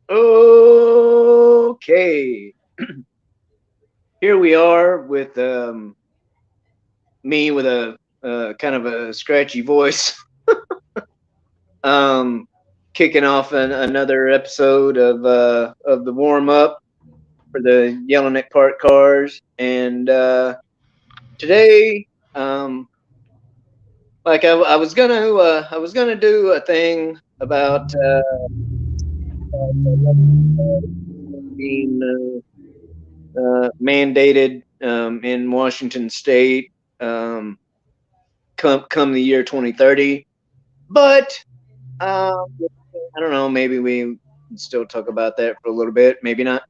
Okay, here we are with me with a kind of a scratchy voice, um, kicking off another episode of the warm up for the Yelling at Park Cars, and today, like I was gonna do a thing about being mandated in Washington State. Um, come the year 2030. But I don't know. Maybe we can still talk about that for a little bit. Maybe not.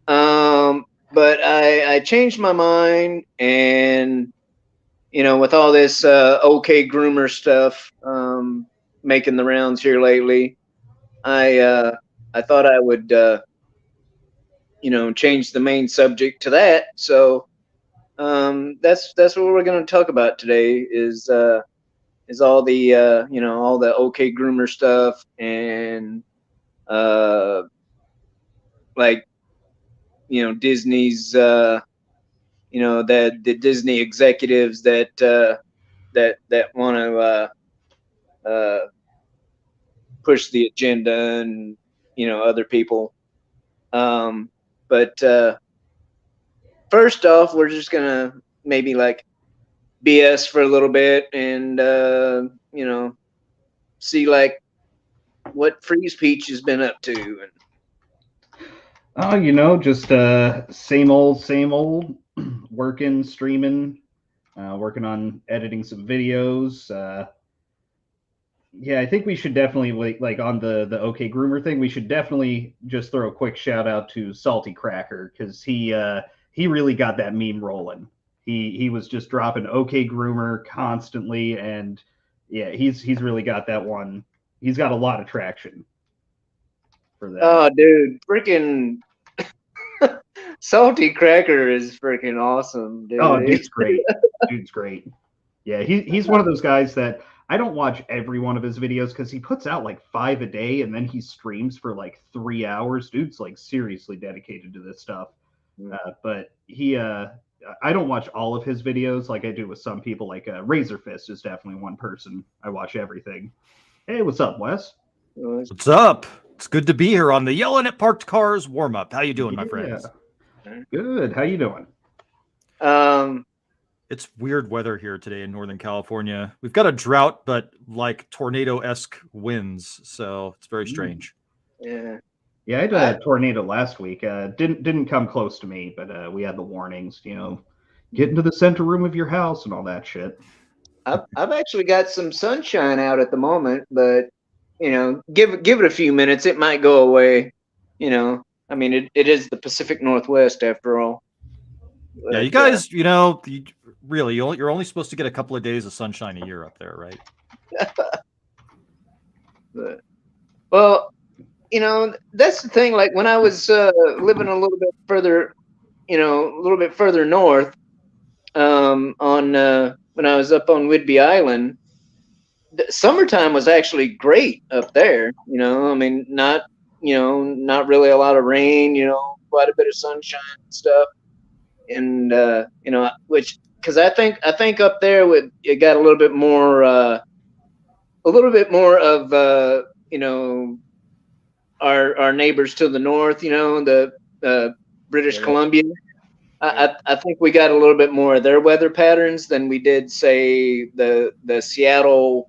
But I changed my mind, and with all this OK groomer stuff making the rounds here lately, I uh, I thought I would change the main subject to that. So that's what we're going to talk about today. Is all the all the OK groomer stuff and uh like Disney's that the Disney executives that want to uh push the agenda, and other people. But first off, we're just gonna maybe like BS for a little bit, and see like what Freeze Peach has been up to. And Oh, just same old, working, streaming, working on editing some videos. Yeah, I think we should definitely like on the OK Groomer thing. We should definitely just throw a quick shout out to Salty Cracker because he really got that meme rolling. He was just dropping OK Groomer constantly, and yeah, he's really got that one. He's got a lot of traction for that. oh, dude, freaking Salty Cracker is freaking awesome, Oh, dude. dude's great. Dude's great. Yeah, he's one of those guys that I don't watch every one of his videos because he puts out like five a day and then he streams for like 3 hours. Dude's like seriously dedicated to this stuff. But I don't watch all of his videos like I do with some people. Like Razor Fist is definitely one person I watch everything. Hey, what's up, Wes? What's up? It's good to be here on the Yelling at Parked Cars warm up. How you doing, my Yeah, friends? good. How you doing? Um, It's weird weather here today in Northern California. We've got a drought, but like tornado-esque winds, so it's very strange. yeah. Yeah, I had I, a tornado last week. Didn't come close to me, but we had the warnings. Get into the center room of your house and all that shit. I've actually got some sunshine out at the moment, but give it a few minutes, it might go away. I mean, it is the Pacific Northwest after all. Yeah, you But, guys, really, you're only supposed to get a couple of days of sunshine a year up there, right? but well, that's the thing. Like when I was living a little bit further, north, on when I was up on Whidbey Island, the summertime was actually great up there. I mean, not really a lot of rain. Quite a bit of sunshine and stuff, and which because I think up there with it got a little bit more of our neighbors to the north. The British Yeah. Columbia. I think we got a little bit more of their weather patterns than we did, say, the Seattle,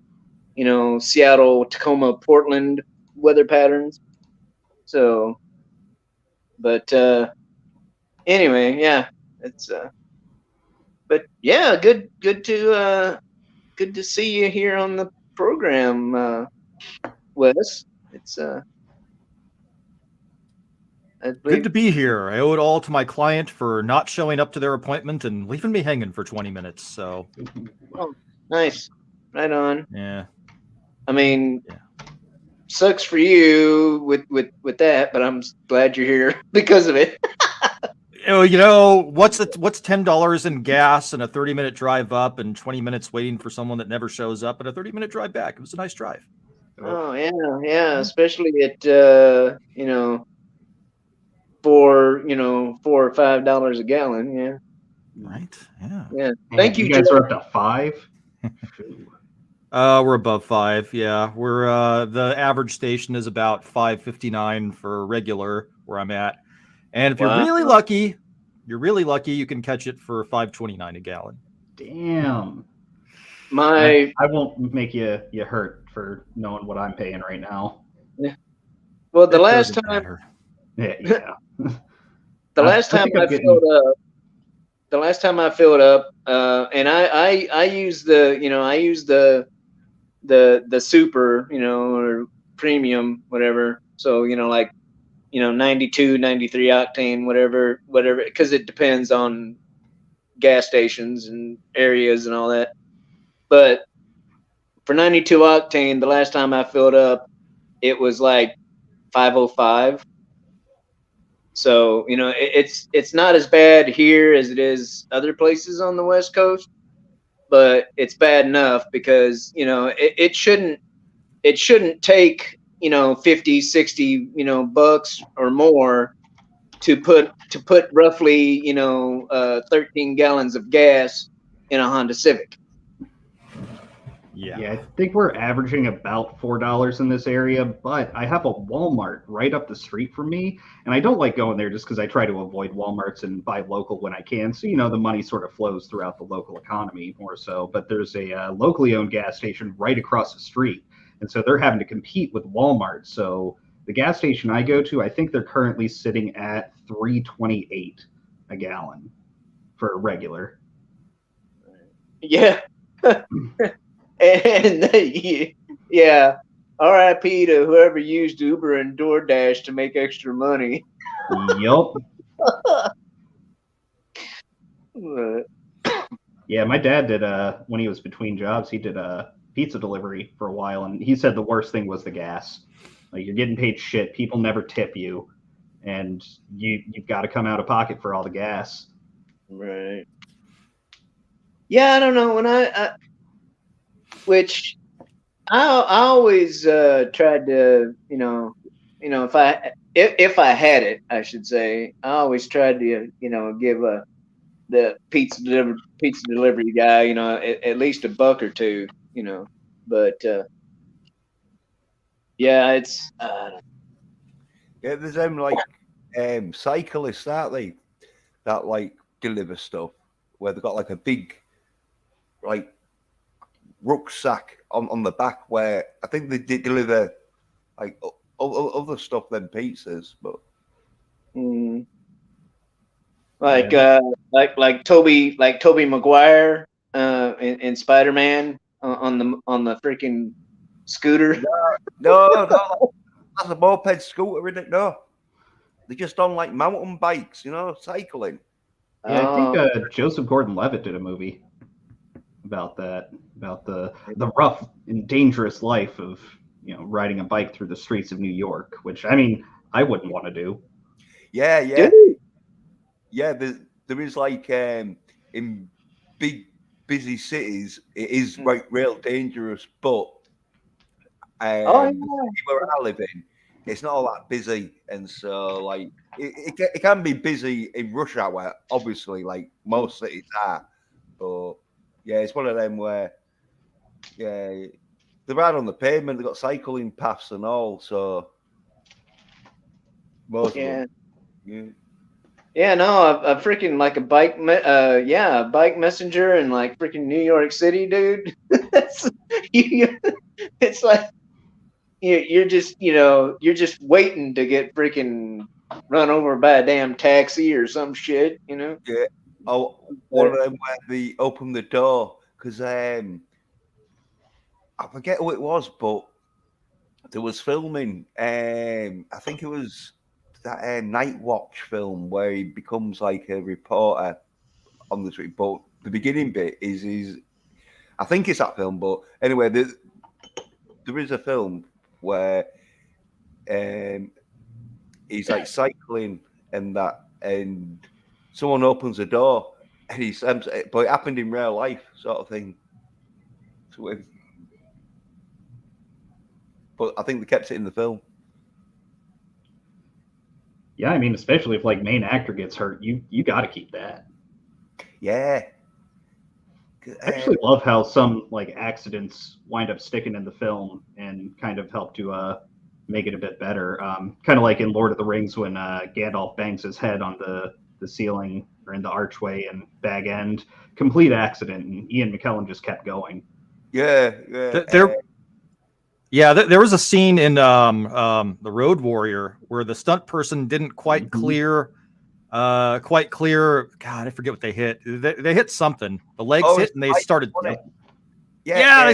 Seattle, Tacoma, Portland weather patterns. So, but anyway, yeah, it's but yeah, good to see you here on the program, Wes. It's I Good believe. to be here. I owe it all to my client for not showing up to their appointment and leaving me hanging for 20 minutes. So, Oh, nice, right on. yeah. I mean, Yeah. sucks for you with that, but I'm glad you're here because of it. What's $10 in gas and a 30-minute drive up and 20 minutes waiting for someone that never shows up and a 30-minute drive back? It was a nice drive. Oh yeah, yeah. Especially at for $4 or $5 a gallon. Yeah, Right? Yeah. yeah. Man, Thank you you, Joe. guys are up to 5. Phew. We're above 5. Yeah, we're the average station is about 5.59 for regular where I'm at, and if Wow. you're really lucky, you can catch it for 5.29 a gallon. Damn. My I won't make you hurt for knowing what I'm paying right now. well, the It last doesn't time matter. Yeah. the I last time think I I'm getting. filled up, and I use the super, or premium, whatever. So, like, 92, 93 octane, whatever, because it depends on gas stations and areas and all that. But for 92 octane, the last time I filled up, it was like 505. So, it's not as bad here as it is other places on the West Coast, but it's bad enough because, it shouldn't take 50, 60 bucks or more to put roughly 13 gallons of gas in a Honda Civic. Yeah. Yeah, I think we're averaging about $4 in this area, but I have a Walmart right up the street from me, and I don't like going there just because I try to avoid Walmarts and buy local when I can. So the money sort of flows throughout the local economy more so. But there's a locally owned gas station right across the street, and so they're having to compete with Walmart. So the gas station I go to, I think they're currently sitting at 3.28 a gallon for regular. Yeah. And yeah, RIP to whoever used Uber and DoorDash to make extra money. Yup. Uh, Yeah, my dad did when he was between jobs, he did a pizza delivery for a while, and he said the worst thing was the gas. Like you're getting paid shit, people never tip you, and you've got to come out of pocket for all the gas. right. Yeah, I don't know which I always tried to, if I had it, I should say, I always tried to, give the pizza delivery guy, at least a buck or two, but yeah, it's Yeah, there's them like cyclists, aren't they? That like deliver stuff where they've got like a big like rucksack on the back where I think they did deliver like other stuff than pizzas, but mm, Yeah, like Toby Maguire in Spider-Man on the freaking scooter. no, that's a moped scooter, isn't it? No, they're just on like mountain bikes, cycling. yeah. I think Oh, Joseph Gordon-Levitt did a movie about that, about the rough and dangerous life of riding a bike through the streets of New York, which I mean I wouldn't want to do. Yeah, yeah, dude. yeah. There is like in big busy cities, it is like real dangerous, but Oh the city where I live in, it's not all that busy, and so like it can be busy in rush hour, obviously, like most cities are, but yeah, it's one of them where yeah, they're right on the pavement, they've got cycling paths and all, so most of them, yeah. yeah, Yeah, no, a freaking like a bike messenger in like freaking New York City, dude. That's it's like you're just waiting to get freaking run over by a damn taxi or some shit. yeah. Oh, one But of them where they opened the door because I forget who it was, but there was filming. I think it was that Night Watch film where he becomes like a reporter on the street. But the beginning bit is I think it's that film. But anyway, there is a film where um, he's like cycling and that, and someone opens the door and he slams it. But it happened in real life, sort of thing. To him. But I think they kept it in the film. Yeah, I mean, especially if like main actor gets hurt, you got to keep that. Yeah. I actually love how some like accidents wind up sticking in the film and kind of help to make it a bit better. Kind of like in Lord of the Rings when Gandalf bangs his head on the ceiling or in the archway and Bag End. Complete accident, and Ian McKellen just kept going. Yeah, yeah. There was a scene in the Road Warrior where the stunt person didn't quite clear. God, I forget what they hit. They hit something. The legs hit, and they started. They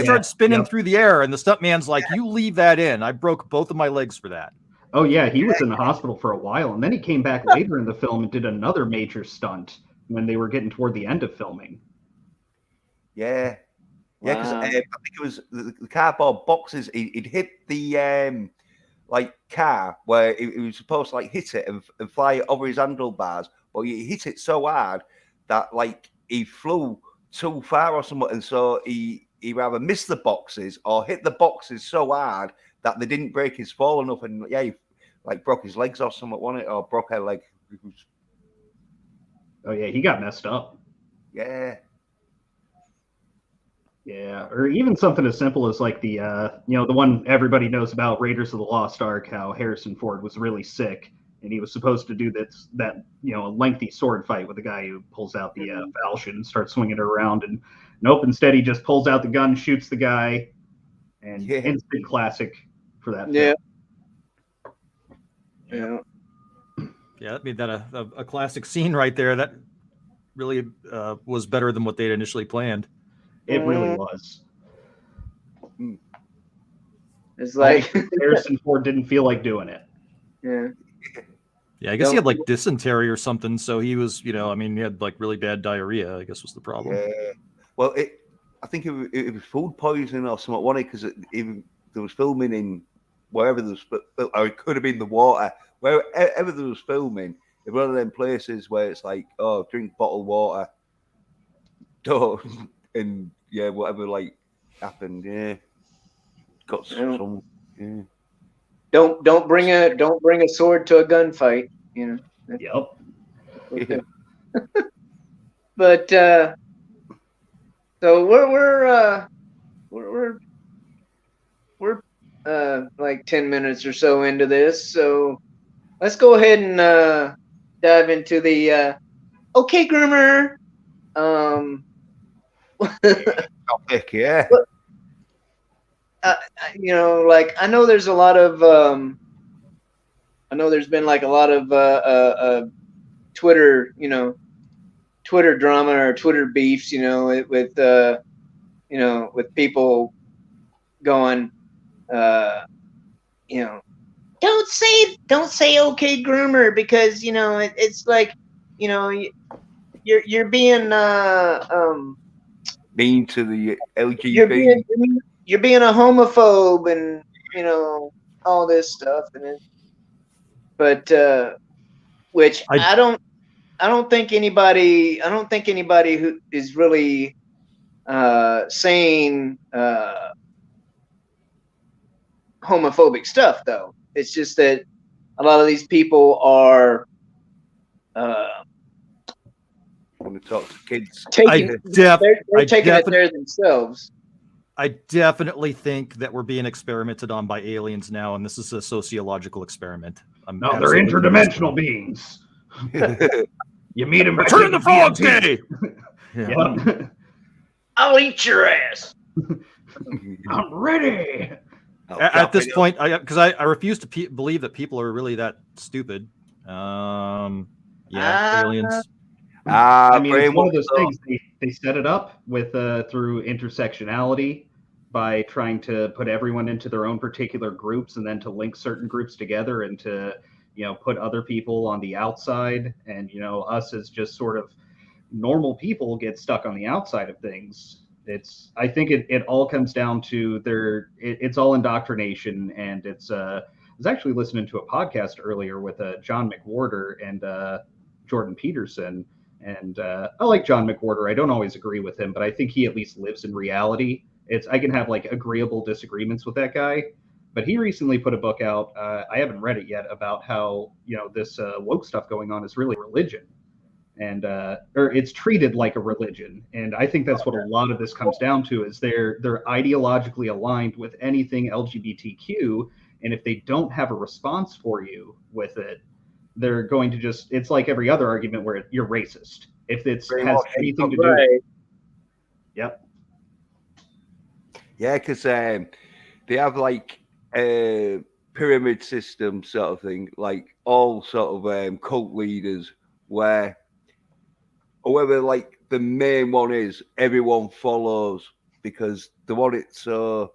started spinning through the air, and the stuntman's like, "You leave that in. I broke both of my legs for that." Oh yeah, he was in the hospital for a while, and then he came back later in the film and did another major stunt when they were getting toward the end of filming. Yeah, yeah, because I think it was the cardboard boxes. He'd hit the like car where he was supposed to like hit it and fly over his handlebars, but he hit it so hard that like he flew too far or something, and so he either missed the boxes or hit the boxes so hard that they didn't break his fall enough, and he like broke his legs or something, wasn't it, or broke her leg. Oh yeah, he got messed up. Yeah. Yeah, or even something as simple as like the the one everybody knows about, Raiders of the Lost Ark, how Harrison Ford was really sick and he was supposed to do that a lengthy sword fight with the guy who pulls out the falchion and starts swinging it around, and nope, instead he just pulls out the gun, shoots the guy, and instant classic for that film. Yeah, that made that a classic scene right there. That really was better than what they'd initially planned. It really was. It's like Harrison Ford didn't feel like doing it. Yeah, I guess he had like dysentery or something, so he was, he had like really bad diarrhea, I guess was the problem. Yeah. Well, I think it was food poisoning or something, wasn't it? Because there was filming in wherever there was, or it could have been the water, wherever there was filming, in one of them places where it's like, oh, drink bottled water, don't, and whatever like happened, got some, Don't bring a sword to a gunfight, Yep. But so we're like 10 minutes or so into this, so let's go ahead and dive into the okay groomer topic. Yeah. Like I know there's a lot of I know there's been like a lot of Twitter drama or Twitter beefs, with people going, don't say okay groomer because it's like you're being mean to the LGBT. You're being a homophobe and all this stuff but which I don't think anybody who is really saying homophobic stuff, though. It's just that a lot of these people are want to talk to kids. They're taking it there themselves. I definitely think that we're being experimented on by aliens now, and this is a sociological experiment. No, they're interdimensional beings. You meet them. Return the frogs, gay. Yeah. I'll eat your ass. I'm ready. At this point, because I refuse to believe that people are really that stupid. Aliens. I mean, it's one of those things. They set it up with through intersectionality by trying to put everyone into their own particular groups, and then to link certain groups together, and to put other people on the outside, and us as just sort of normal people get stuck on the outside of things. I think it all comes down to it's all indoctrination, and it's I was actually listening to a podcast earlier with John McWhorter and Jordan Peterson, and I like John McWhorter. I don't always agree with him, but I think he at least lives in reality. I can have like agreeable disagreements with that guy, But he recently put a book out. I haven't read it yet, about how this woke stuff going on is really religion, and or it's treated like a religion. And I think that's what a lot of this comes down to, is they're ideologically aligned with anything LGBTQ, and if they don't have a response for you with it, they're going to just, it's like every other argument where you're racist if it has anything to do with it. Yep. Yeah, because they have like a pyramid system sort of thing, like all sort of cult leaders, where whoever like the main one is, everyone follows, because they want it so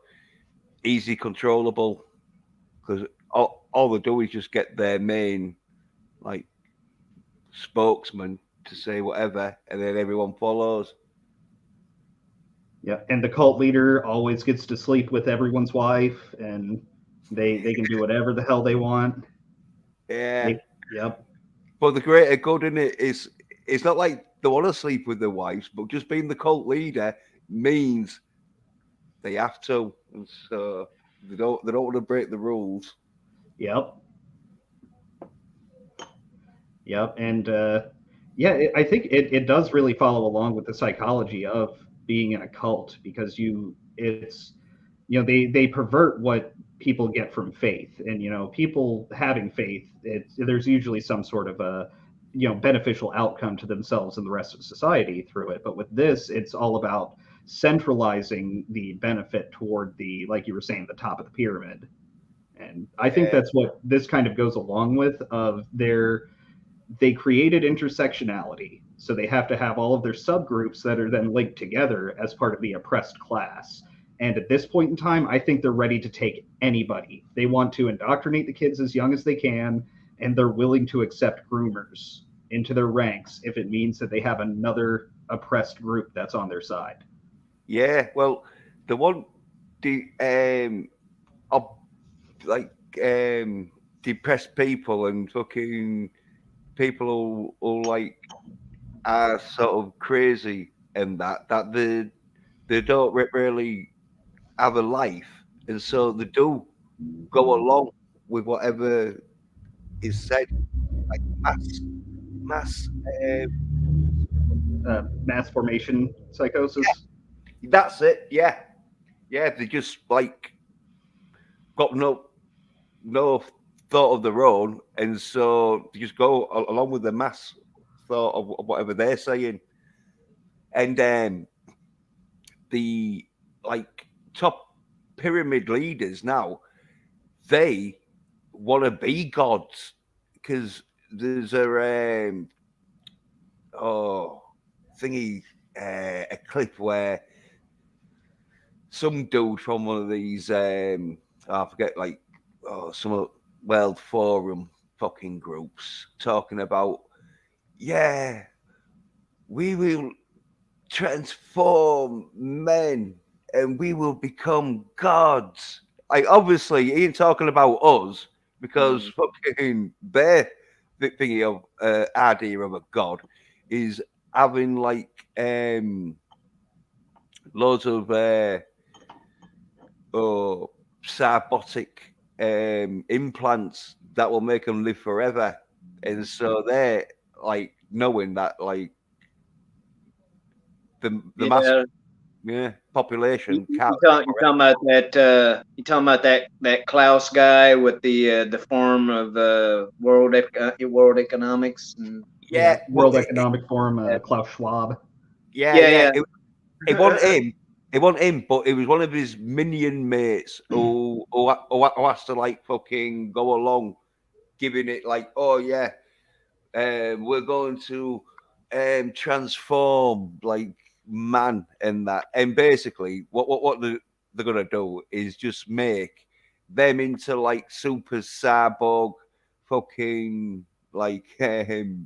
easy controllable. Because all they do is just get their main like spokesman to say whatever, and then everyone follows. Yeah, and the cult leader always gets to sleep with everyone's wife, and they can do whatever the hell they want. Yeah. Yep. But the greater good in it is, it's not like they want to sleep with their wives, but just being the cult leader means they have to, and so they don't want to break the rules. Yep. Yep. And I think it does really follow along with the psychology of being in a cult, because they pervert what people get from faith, and people having faith, there's usually some sort of a beneficial outcome to themselves and the rest of society through it. But with this, it's all about centralizing the benefit toward the, like you were saying, the top of the pyramid. And I think that's what this kind of goes along with, of they created intersectionality, so they have to have all of their subgroups that are then linked together as part of the oppressed class. And at this point in time, I think they're ready to take anybody. They want to indoctrinate the kids as young as they can, and they're willing to accept groomers into their ranks if it means that they have another oppressed group that's on their side. Yeah, well, the one the like depressed people and fucking people who like are sort of crazy, and that they don't really have a life, and so they do go along with whatever is said, like mass. Uh, Mass formation psychosis. that's it. Yeah, yeah. They just like got no thought of their own, and so they just go along with the mass thought of whatever they're saying. And the like top pyramid leaders now, they want to be gods, because there's oh thingy a clip where some dude from one of these I forget, like some World Forum fucking groups, talking about, yeah, we will transform men and we will become gods. Like, obviously, he ain't talking about us, because fucking their thingy of idea of a god is having like loads of cybernetic implants that will make them live forever, and so they're like knowing that like the mass population can't. You talking about that? You talking about that Klaus guy with the form of world economics? Yeah, World Economic Forum, Klaus Schwab. Yeah. It wasn't him. It wasn't him, but it was one of his minion mates who has to like fucking go along, giving it like, oh yeah, we're going to transform like man and that. And basically, what they're gonna do is just make them into like super cyborg, fucking like $6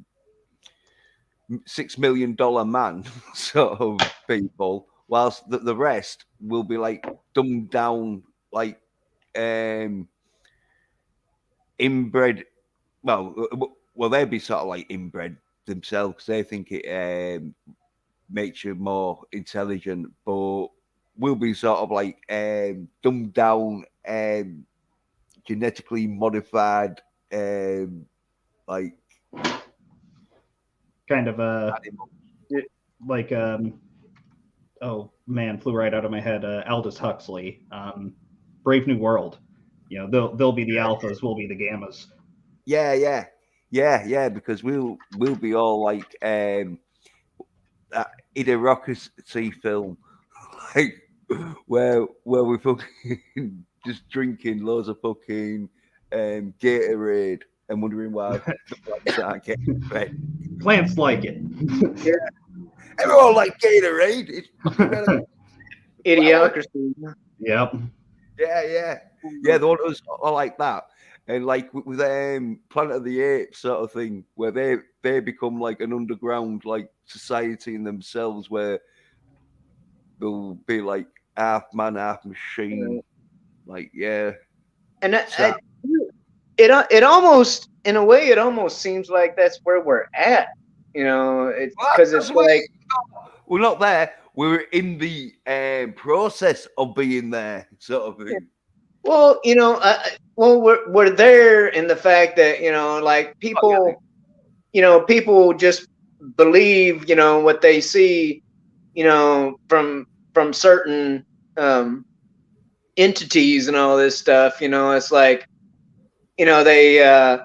million man sort of people, whilst the rest will be like dumbed down, like inbred. Well, they'd be sort of like inbred themselves, because they think it makes you more intelligent, but we'll be sort of like dumbed down genetically modified, like kind of like oh man, flew right out of my head. Aldous Huxley, Brave New World. You know, they'll be the alphas, we'll be the gammas. Yeah, because we'll be all like that idiocracy film, like where we fucking just drinking loads of fucking Gatorade and wondering why the plants aren't getting fed. Plants like it. Yeah. Everyone like Gatorade. It's fucking relevant. Idiocracy. Yep. Yeah. The ones are like that, and like with Planet of the Apes sort of thing, where they become like an underground like society in themselves, where they'll be like half man, half machine. Like And so, it almost, in a way, it almost seems like that's where we're at. You know, it's because it's like we're not there. We're in the process of being there, sort of thing. well, you know, well, we're there in the fact that, you know, like people, you know, people just believe, you know, what they see, you know, from certain entities and all this stuff. You know, it's like, you know, they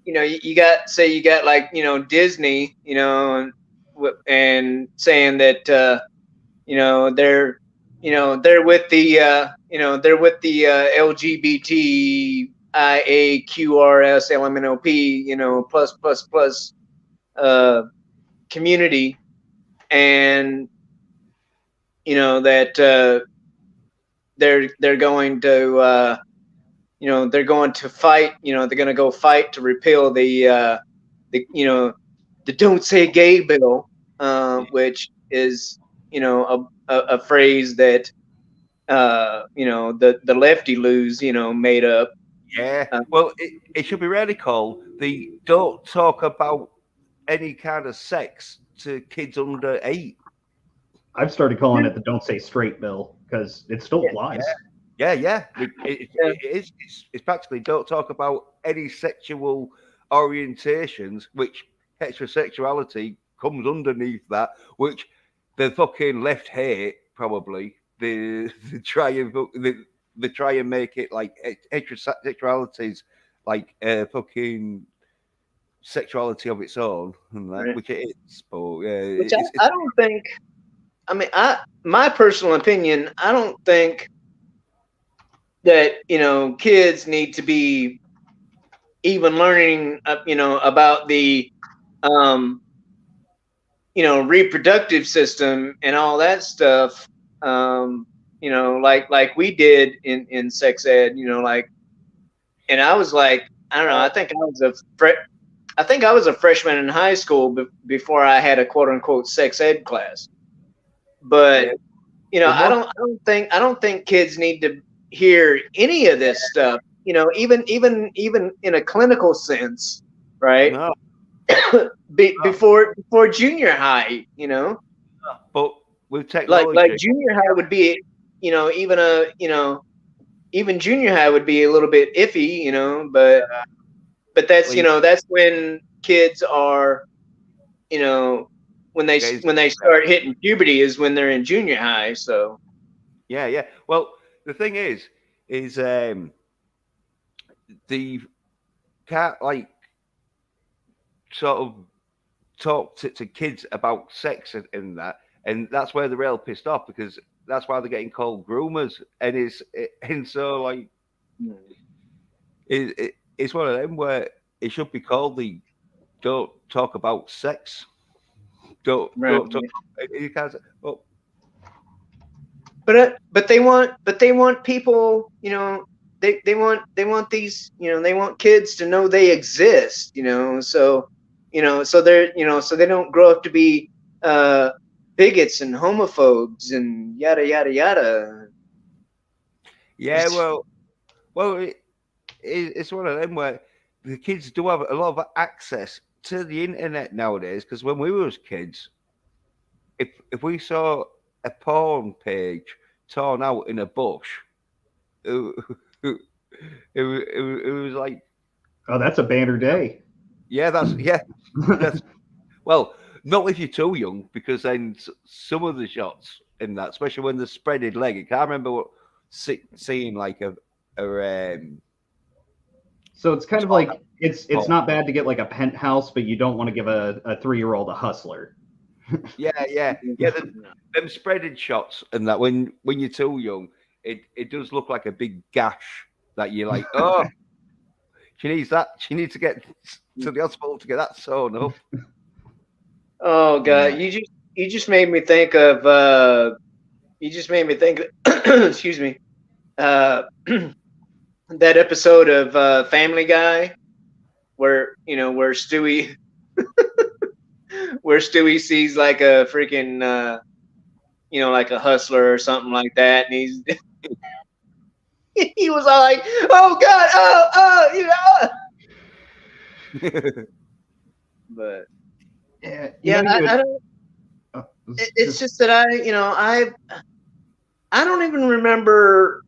you know, you got, say you got like, you know, Disney, you know, and saying that you know, they're, you know, they're with the you know, they're with the LGBT IAQRS LMNOP, you know, plus community, and you know that they're going to you know, they're going to fight, you know, they're going to go fight to repeal the, you know, the "Don't Say Gay" bill, which is, you know, a phrase that you know, the lefty loos, you know, made up. Yeah. Well, it should be really called the "Don't Talk About Any Kind of Sex to Kids Under 8." I've started calling it the "Don't Say Straight" bill because it still applies. Yeah. It's practically don't talk about any sexual orientations, which heterosexuality comes underneath that, which the fucking left hate probably. They try and they try and make it like heterosexuality's like fucking sexuality of its own, and that, Right. which it is. But yeah, Which I don't think. I mean, my personal opinion, I don't think that, you know, kids need to be even learning, you know, about the um, you know, reproductive system and all that stuff. You know, like we did in sex ed. You know, like, and I was like, I don't know. I think I was a freshman in high school before I had a quote unquote sex ed class. But yeah, you know, well, I don't think kids need to hear any of this stuff. You know, even in a clinical sense, right? no, Before junior high, you know, but with technology, like junior high would be, you know, even a, you know, even junior high would be a little bit iffy, you know, but that's, you like, know, that's when kids are, you know, guys, when they start hitting puberty is when they're in junior high. So yeah. Well, the thing is the can't like sort of talk to kids about sex and that, and that's where they're real pissed off because that's why they're getting called groomers, and so like it's one of them where it should be called the don't talk about sex. right. Don't talk. You can't. Say, oh, But they want people, you know, they want these, you know, they want kids to know they exist, you know, so, you know, so they're, you know, so they don't grow up to be uh bigots and homophobes and yada yada yada. yeah. Well, it's one of them where the kids do have a lot of access to the internet nowadays. Because when we were kids, if we saw a porn page torn out in a bush, uh, it was like, Oh, that's a banner day. yeah, that's well, not if you're too young, because then some of the shots in that, especially when the spreaded leg, I can't remember seeing like a So it's kind of like it's not bad to get like a penthouse, but you don't want to give a 3-year-old a hustler. yeah. Them spreaded shots and that when you're too young, it does look like a big gash that you're like, oh, she needs that. She needs to get to the hospital to get that sewn up. Oh God, you just made me think of excuse me, uh, that episode of Family Guy where where Stewie sees like a freaking like a hustler or something like that, and he was all like, oh God, but Yeah, yeah, I don't. It's just that I don't even remember.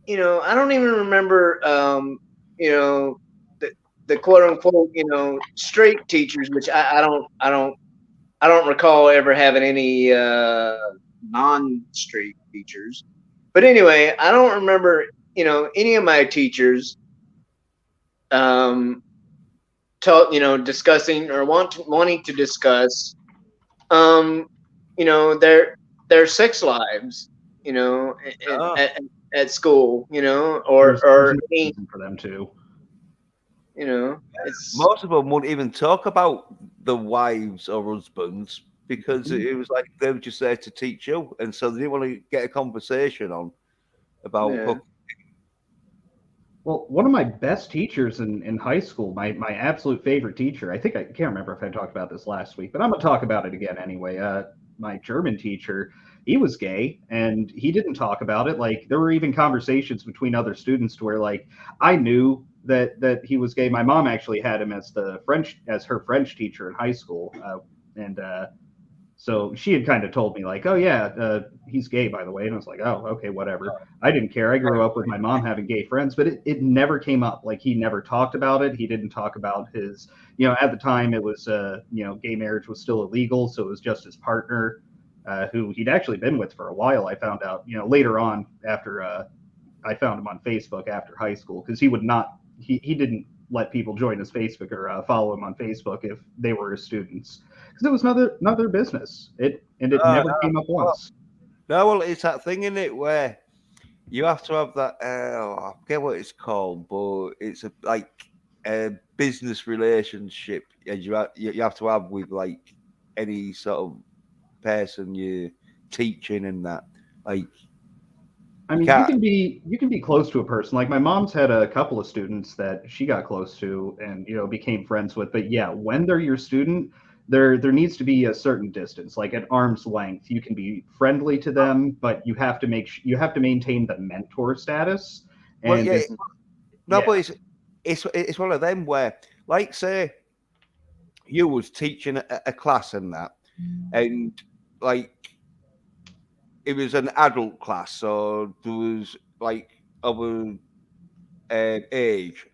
I don't even remember. The quote unquote straight teachers, which I don't recall ever having any non-straight teachers. But anyway, I don't remember any of my teachers um discussing or wanting to discuss um their sex lives, Oh, at school, there's or no any, reason for them to. it's most of them wouldn't even talk about the wives or husbands because it was like they were just there to teach you, and so they didn't want to get a conversation on about yeah. Well, one of my best teachers in high school, my absolute favorite teacher, I think I can't remember if I talked about this last week, but I'm gonna talk about it again anyway. My German teacher, he was gay and he didn't talk about it. Like there were even conversations between other students to where like I knew that he was gay. My mom actually had him as her French teacher in high school, and so she had kind of told me like, "Oh yeah, he's gay, by the way," and I was like, "Oh, okay, whatever." I didn't care. I grew up with my mom having gay friends, but it never came up. Like he never talked about it. He didn't talk about his, at the time it was, gay marriage was still illegal, so it was just his partner, who he'd actually been with for a while. I found out, later on after I found him on Facebook after high school because he would not, he didn't let people join his Facebook or follow him on Facebook if they were his students because it was none of their business. It No, never came up no, once. no, well, it's that thing in it where you have to have that. I forget what it's called, but it's like a business relationship, and you have to have with like any sort of person you're teaching and that. Like I you mean, can't. you can be close to a person. Like my mom's had a couple of students that she got close to and became friends with. But yeah, when they're your student, there needs to be a certain distance, like at arm's length. You can be friendly to them, but you have to maintain the mentor status. Well, And yeah, it's no, yeah. but it's one of them where, like, say you was teaching a class and that, and like it was an adult class, so there was like other age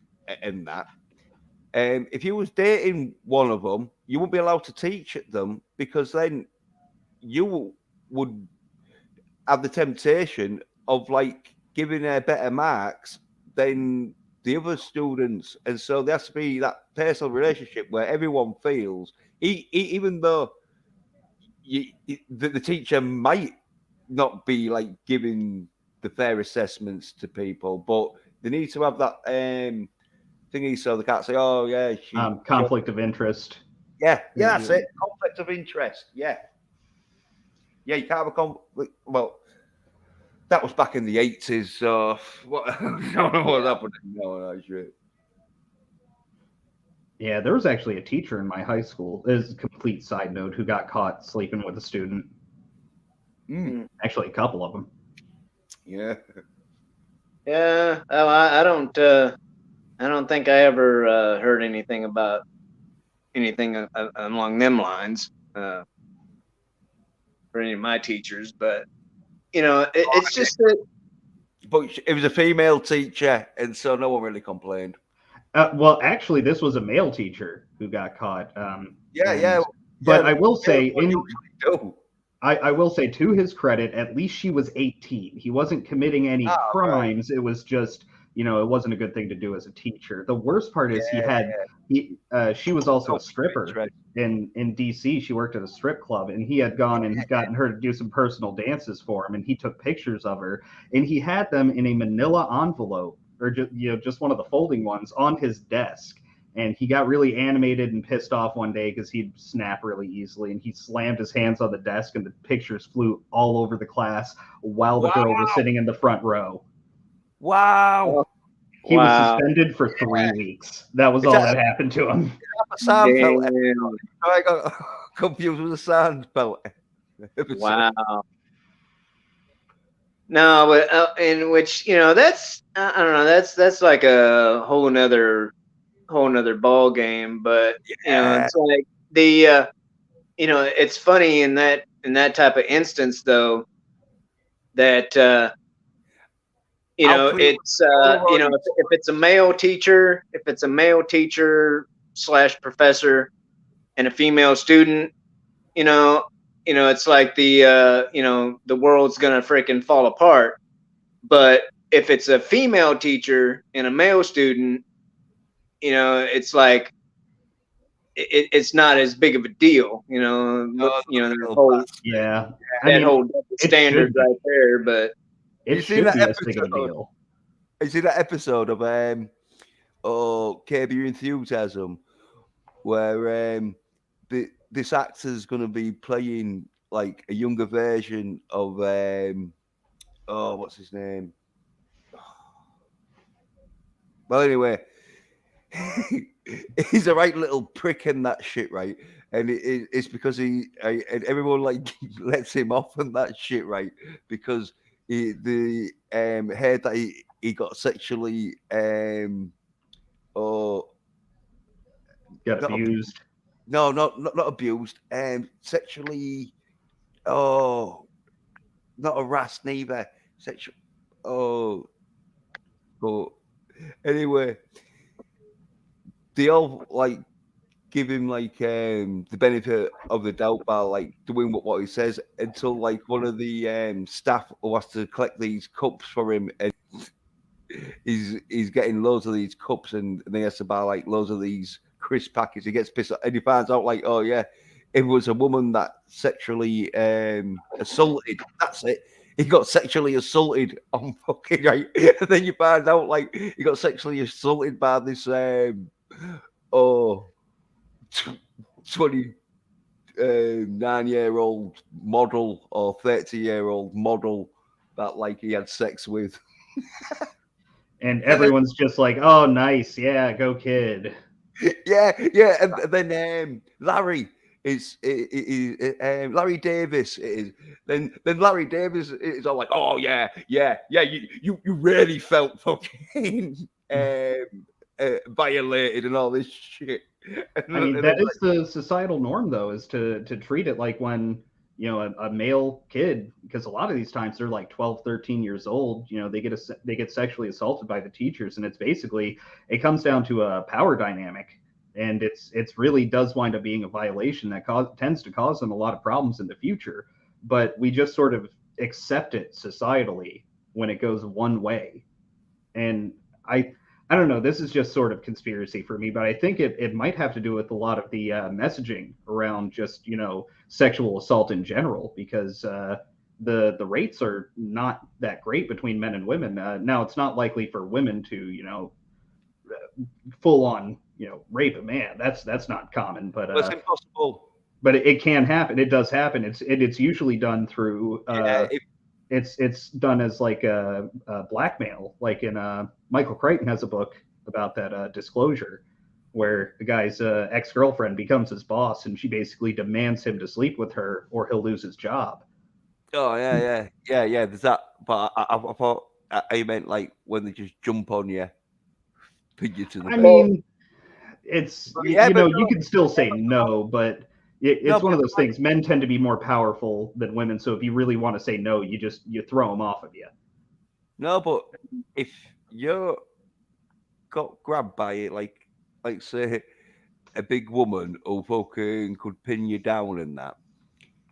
in that. If you was dating one of them, you wouldn't be allowed to teach them because then you would have the temptation of like giving her better marks than the other students, and so there has to be that personal relationship where everyone feels, even though the teacher might not be like giving the fair assessments to people, but they need to have that thingy so they can't say, "Oh yeah, she Conflict of interest. yeah, that's it, conflict of interest." Yeah, you can't have a conflict. Well, that was back in the 80s, so what? I don't know what happened. No, actually. Yeah, there was actually a teacher in my high school. This is a complete side note who got caught sleeping with a student. Mm, Actually, a couple of them. yeah. Yeah. Oh, I don't think I ever heard anything about anything along them lines for any of my teachers. But it's just that it was a female teacher, and so no one really complained. Well, actually, this was a male teacher who got caught. But I will say, I will say, to his credit, at least she was 18. He wasn't committing any crimes. Right. It was just, it wasn't a good thing to do as a teacher. The worst part is she was also a stripper in DC. She worked at a strip club, and he had gone and gotten her to do some personal dances for him, and he took pictures of her, and he had them in a manila envelope, or just one of the folding ones, on his desk. And he got really animated and pissed off one day because he'd snap really easily, and he slammed his hands on the desk, and the pictures flew all over the class while the girl was sitting in the front row. Wow. He was suspended for 3 weeks. That was all that happened to him. I got confused with the Seinfeld. Wow. No, but in which, that's, I don't know, that's like a whole nother ball game. But it's like it's funny in that type of instance, though, that it's if it's a male teacher, / professor and a female student, it's like the world's gonna freaking fall apart. But if it's a female teacher and a male student, it's like it's not as big of a deal, the whole whole standard right there. But it should be as big of a deal. You see that episode of Curb Your Enthusiasm, where this actor's going to be playing like a younger version of what's his name? Well, anyway, he's a right little prick in that shit, right? And it's because and everyone like lets him off on that shit, right? Because the heard that he got sexually got abused. No, not abused. Sexually, not harassed neither. But anyway, they all like give him like the benefit of the doubt by like doing what he says, until like one of the staff who has to collect these cups for him, and he's getting loads of these cups, and he has to buy like loads of these crisp packets. He gets pissed off, and he finds out like, oh yeah, it was a woman that sexually assaulted. That's it. He got sexually assaulted on fucking right. And then you find out like he got sexually assaulted by this 29-year-old model or 30-year-old model that like he had sex with. And everyone's just like, oh, nice. Yeah, go kid. Yeah. And then Larry is Larry Davis is. Then Larry Davis is all like, oh, yeah. You really felt fucking violated and all this shit. I mean, that is the societal norm, though, is to treat it like when, a male kid, because a lot of these times they're like 12, 13 years old, they get sexually assaulted by the teachers. And it's basically, it comes down to a power dynamic. And it's really does wind up being a violation that tends to cause them a lot of problems in the future. But we just sort of accept it societally when it goes one way. And I don't know, this is just sort of conspiracy for me, but I think it might have to do with a lot of the messaging around just, sexual assault in general, because the rates are not that great between men and women. Now, it's not likely for women to, full on, rape a man. That's not common, but it's impossible. But it can happen. It does happen. It's usually done through it's done as like a blackmail, like in Michael Crichton has a book about that, Disclosure, where the guy's ex-girlfriend becomes his boss, and she basically demands him to sleep with her or he'll lose his job. Oh yeah. There's that, but I thought I meant like when they just jump on you, pin you to the. I mean, it's you can still say no, but it's one of those things. Men tend to be more powerful than women, so if you really want to say no, you throw them off of you. No, but if you got grabbed by it, like say a big woman who fucking could pin you down and that,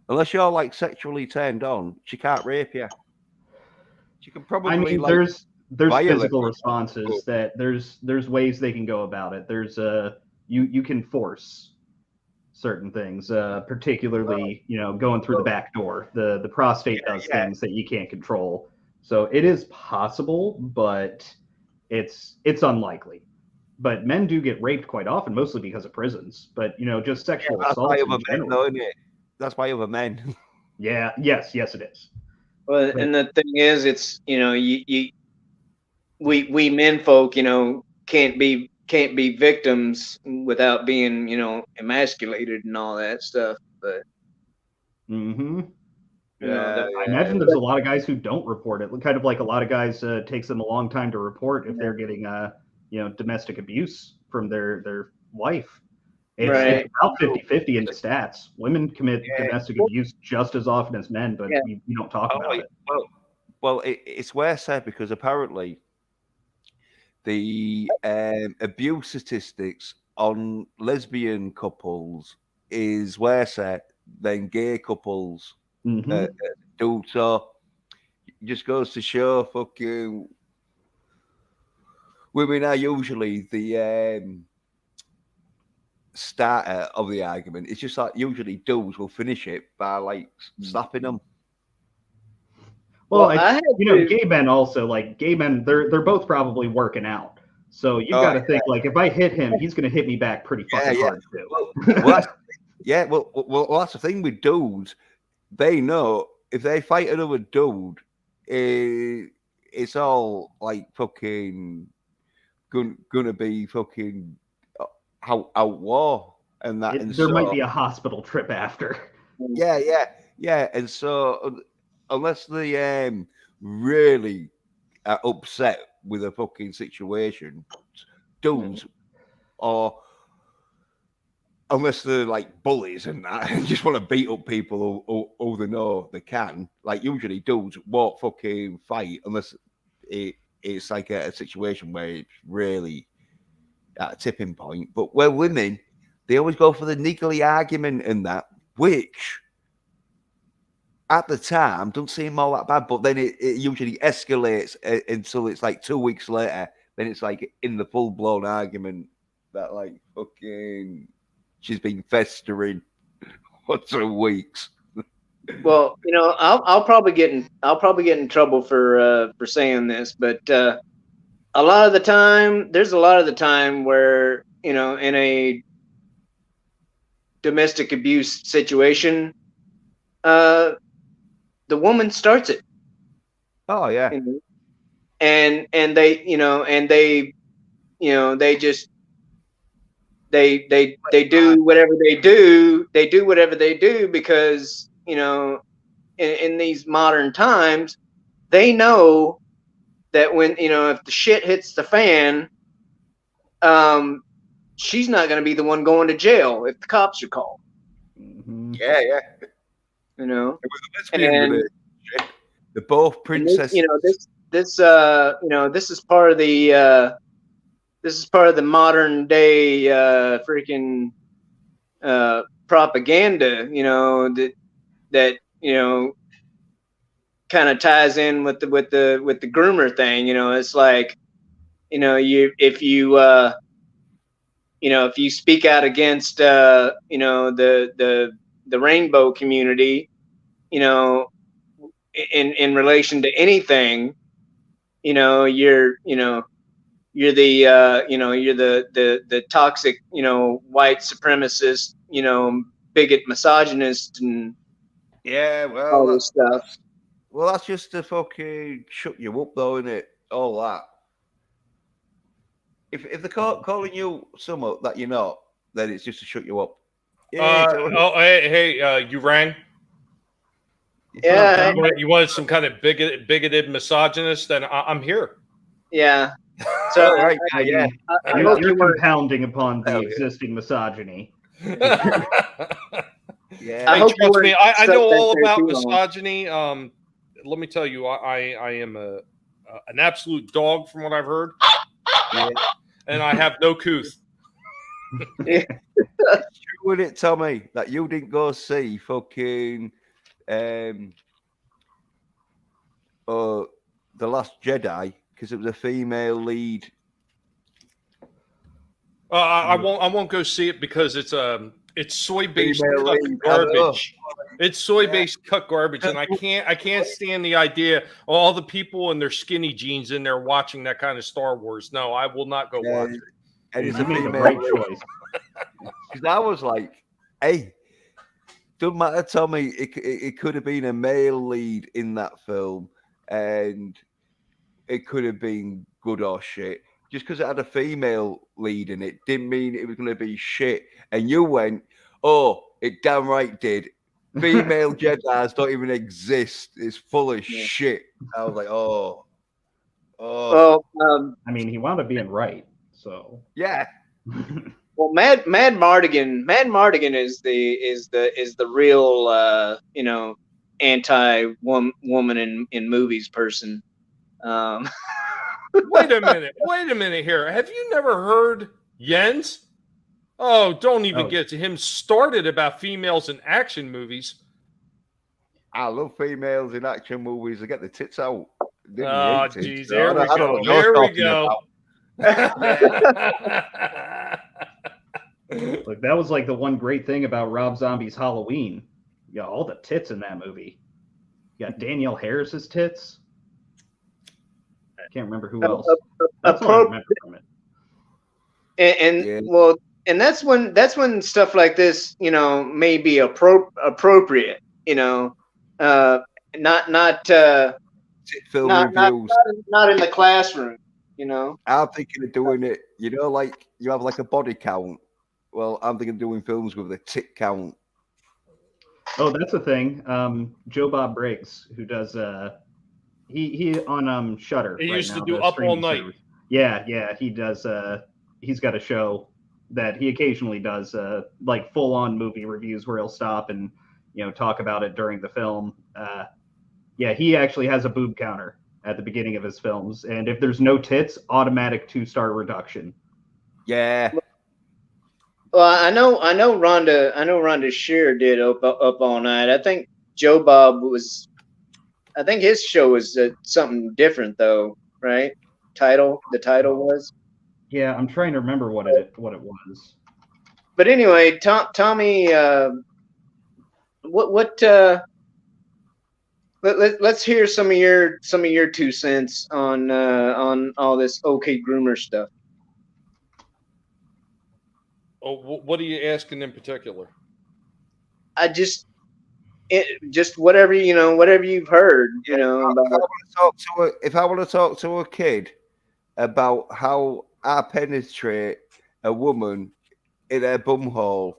unless you're like sexually turned on, she can't rape you. She can probably I mean, like there's violate physical you. responses that there's ways they can go about it. There's you can force certain things, particularly going through the back door. The prostate does things that you can't control, so it is possible, but it's unlikely. But men do get raped quite often, mostly because of prisons. But just sexual That's by assaults in other men, general. though, isn't it? That's by other men. Yeah, yes, it is. Well, But and the thing is, it's we men folk, can't be victims without being, emasculated and all that stuff. But mm-hmm. Yeah, the, I imagine there's a lot of guys who don't report it. Kind of like a lot of guys takes them a long time to report if they're getting domestic abuse from their wife. It's right. about 50-50 in the stats. Women commit domestic abuse just as often as men, but Yeah. we don't talk about it. Well, it's worse because apparently the abuse statistics on lesbian couples is worse than gay couples Mm-hmm. do. So it just goes to show, fucking women are usually the starter of the argument. It's just like usually dudes will finish it by like slapping them. Well, gay men also, like gay men, they're both probably working out. So you've got to think, like, if I hit him, he's going to hit me back pretty fucking hard too. Well, that's the thing with dudes. They know if they fight another dude, it's all like fucking gonna be fucking out war and that. There might be a hospital trip after. Yeah. And so unless they really are upset with a fucking situation, dudes, or unless they're like bullies and that and just want to beat up people who they know they can, like usually dudes won't fucking fight unless it's like a situation where it's really at a tipping point. But where women, they always go for the niggly argument and that, which at the time don't seem all that bad, but then it usually escalates until it's like 2 weeks later. Then it's like in the full blown argument that like fucking she's been festering for 2 weeks. Well, I'll probably get in trouble for saying this, but a lot of the time, there's a lot of the time where in a domestic abuse situation, the woman starts it. Oh yeah. And they they do whatever they do. They do whatever they do because in these modern times, they know that when if the shit hits the fan, she's not going to be the one going to jail if the cops are called. Mm-hmm. Yeah. And they're both princesses. This is part of the modern day freaking propaganda. That kind of ties in with the groomer thing. It's like if you speak out against the rainbow community, in relation to anything, you're the toxic, white supremacist, bigot, misogynist, and all this stuff. That's just to fucking shut you up, though, isn't it? All that. If they're calling you something that you're not, then it's just to shut you up. Hey, you rang? Yeah. You wanted some kind of bigoted misogynist, then I'm here. Yeah. So right, you're compounding upon the existing misogyny. Yeah. Hey, trust me, I know all about misogyny. Let me tell you, I am a an absolute dog, from what I've heard. Yeah. And I have no couth. Would it, Tommy, that you didn't go see fucking The Last Jedi because it was a female lead? I won't go see it because it's soy-based cut lead, garbage. It's soy-based cut garbage, and I can't stand the idea of all the people in their skinny jeans in there watching that kind of Star Wars. No, I will not go watch it. And it's You a made the female right lead. choice. Because I was like, hey, doesn't matter, Tommy. It could have been a male lead in that film, and it could have been good or shit. Just because it had a female lead in it didn't mean it was going to be shit. And you went, oh, it damn right did. Female Jedis don't even exist. It's full of shit. I was like, oh. Well, I mean, he wound up being right. So yeah. Well, Mad Mardigan is the real anti-woman in movies person. Wait a minute here. Have you never heard Jens? Oh, don't even get to him started about females in action movies. I love females in action movies. They get the tits out. Oh, geez, there we go. There we go. Look, that was like the one great thing about Rob Zombie's Halloween. You got all the tits in that movie. You got Danielle Harris's tits. I can't remember who else. That's what I remember from it. And that's when stuff like this, may be appropriate. Not film reviews. Not in the classroom. I'm thinking of doing it. Like you have like a body count. Well, I'm thinking of doing films with a tit count. Oh, that's a thing. Joe Bob Briggs, who does he on Shudder. He right used now, to do Up All Night. Service. Yeah, he does. He's got a show that he occasionally does, like full on movie reviews where he'll stop and talk about it during the film. Yeah, he actually has a boob counter at the beginning of his films, and if there's no tits, automatic 2-star reduction. Yeah. Well, I know Rhonda Shear did up all night. I think Joe Bob I think his show was something different though, right? The title was. Yeah, I'm trying to remember what it was. But anyway, Tommy, let's hear some of your 2 cents on all this OK Groomer stuff. Oh, what are you asking in particular? I just whatever whatever you've heard, about. If I want to talk to a kid about how I penetrate a woman in her bumhole,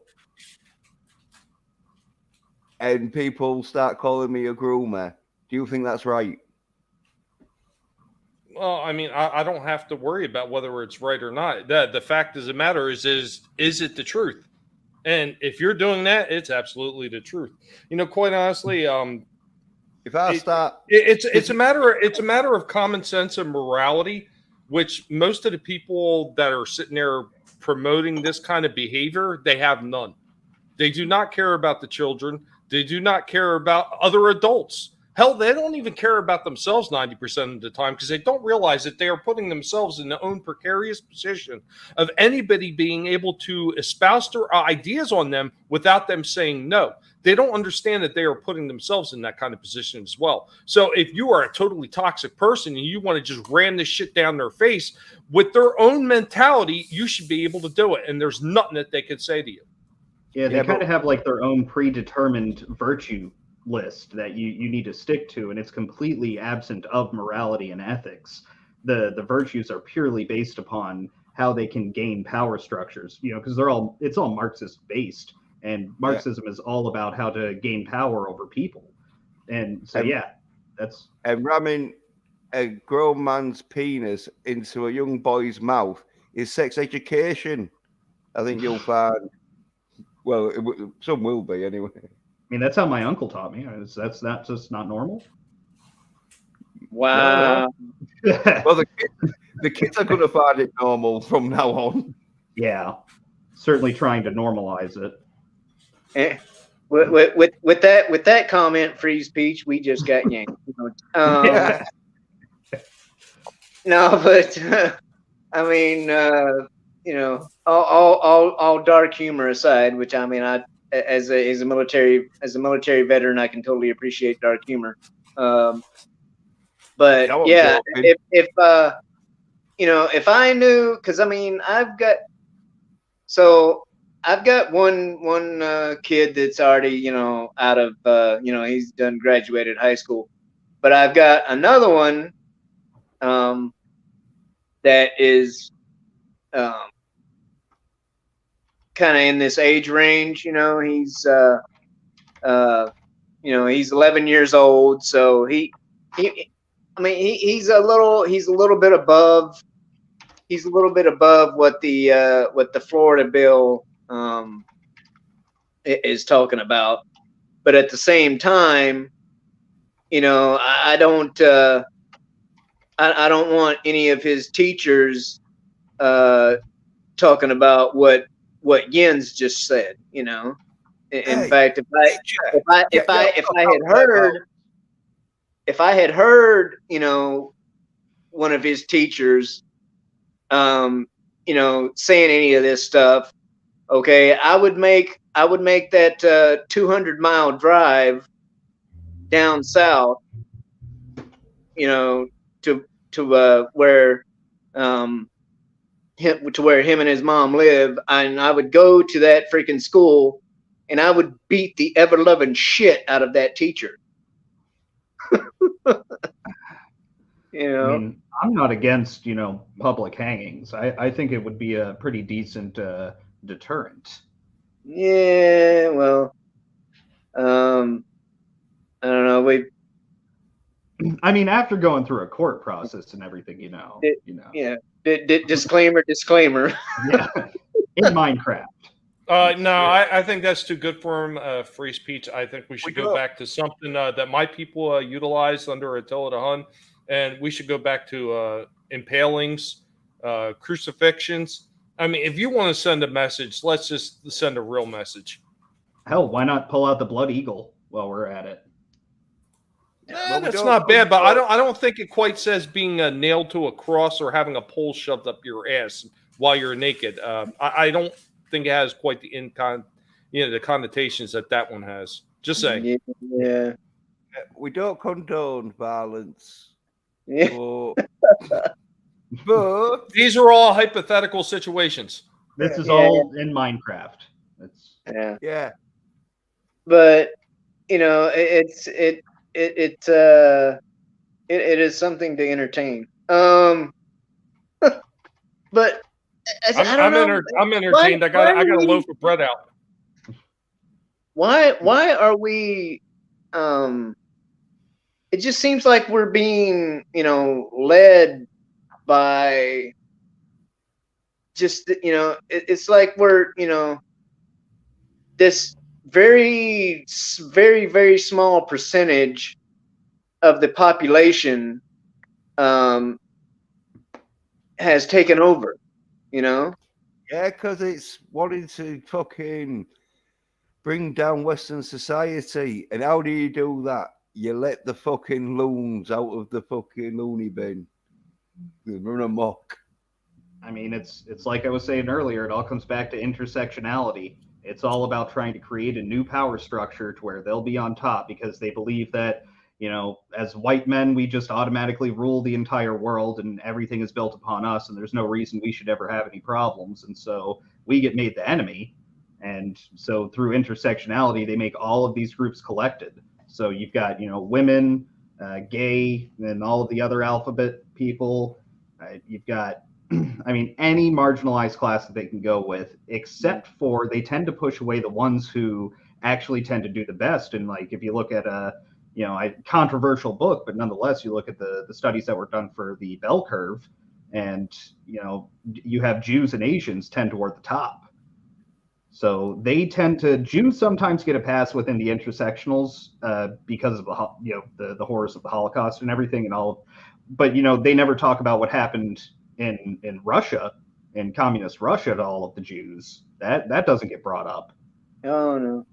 and people start calling me a groomer, do you think that's right? Well, I mean, I don't have to worry about whether it's right or not. The fact of the matter is it the truth? And if you're doing that, it's absolutely the truth. Quite honestly, if I start, it's a matter of common sense and morality, which most of the people that are sitting there promoting this kind of behavior, they have none. They do not care about the children. They do not care about other adults. Hell, they don't even care about themselves 90% of the time because they don't realize that they are putting themselves in their own precarious position of anybody being able to espouse their ideas on them without them saying no. They don't understand that they are putting themselves in that kind of position as well. So if you are a totally toxic person and you want to just ram this shit down their face with their own mentality, you should be able to do it. And there's nothing that they could say to you. Yeah, they kind of have like their own predetermined virtue list that you need to stick to, and it's completely absent of morality and ethics. The virtues are purely based upon how they can gain power structures, because it's all Marxist based, and Marxism is all about how to gain power over people. And so that's and ramming a grown man's penis into a young boy's mouth is sex education. I think you'll find. Well, some will be anyway. I mean, that's how my uncle taught me. That's just not normal. Wow. Well, the kids are going to find it normal from now on. Yeah, certainly trying to normalize it. With that comment, Freeze Peach, we just got yanked. Yeah. No, but I mean, all dark humor aside, which I mean, I as a military veteran, I can totally appreciate dark humor. But No, I'm yeah, joking. if I knew, because I mean, I've got one kid that's already out of he's done graduated high school, but I've got another one that is um, kind of in this age range. He's 11 years old, so he I mean he's a little bit above what the Florida bill is talking about, but at the same time, I don't I don't want any of his teachers talking about what Jens just said. In Hey, fact, if I had heard, one of his teachers, saying any of this stuff, okay, I would make that 200-mile drive down south, to where him and his mom live, and I would go to that freaking school, and I would beat the ever loving shit out of that teacher. I mean, I'm not against, public hangings. I think it would be a pretty decent deterrent. Yeah, well, I don't know. I mean, after going through a court process and everything, Yeah. Disclaimer. Yeah. In Minecraft. No, I think that's too good for him, free speech. I think we should go back to something that my people utilize under Attila the Hun, and we should go back to impalings, crucifixions. I mean, if you want to send a message, let's just send a real message. Hell, why not pull out the blood eagle while we're at it? That's not bad, but I don't think it quite says being nailed to a cross or having a pole shoved up your ass while you're naked. I don't think it has quite the the connotations that one has. Just saying. Yeah. We don't condone violence, Yeah. but These are all hypothetical situations. This is all in Minecraft. Yeah. But it is something to entertain. But I don't know. I'm entertained. I got a loaf of bread out. Why are we? It just seems like we're being, led by just, it's like we're, this very, very, very small percentage of the population has taken over, Yeah, because it's wanting to fucking bring down Western society. And how do you do that? You let the fucking loons out of the fucking loony bin. They run amok. I mean, it's like I was saying earlier, it all comes back to intersectionality. It's all about trying to create a new power structure to where they'll be on top because they believe that, as white men, we just automatically rule the entire world and everything is built upon us and there's no reason we should ever have any problems. And so we get made the enemy. And so through intersectionality, they make all of these groups collected. So you've got, women, gay, and all of the other alphabet people. You've got, I mean, any marginalized class that they can go with, except for they tend to push away the ones who actually tend to do the best. And like, if you look at a controversial book, but nonetheless, you look at the studies that were done for the bell curve, and you have Jews and Asians tend toward the top. So Jews sometimes get a pass within the intersectionals because of the horrors of the Holocaust and everything and all. But they never talk about what happened in Russia, in communist Russia, to all of the Jews. That doesn't get brought up. Oh no.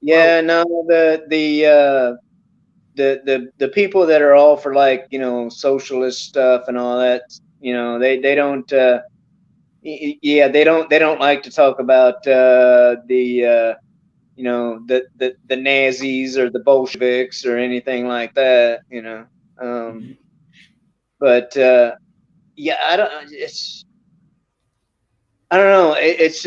Yeah, no, the people that are all for like socialist stuff and all that, they don't yeah, they don't like to talk about the Nazis or the Bolsheviks or anything like that, but yeah, I don't know, it's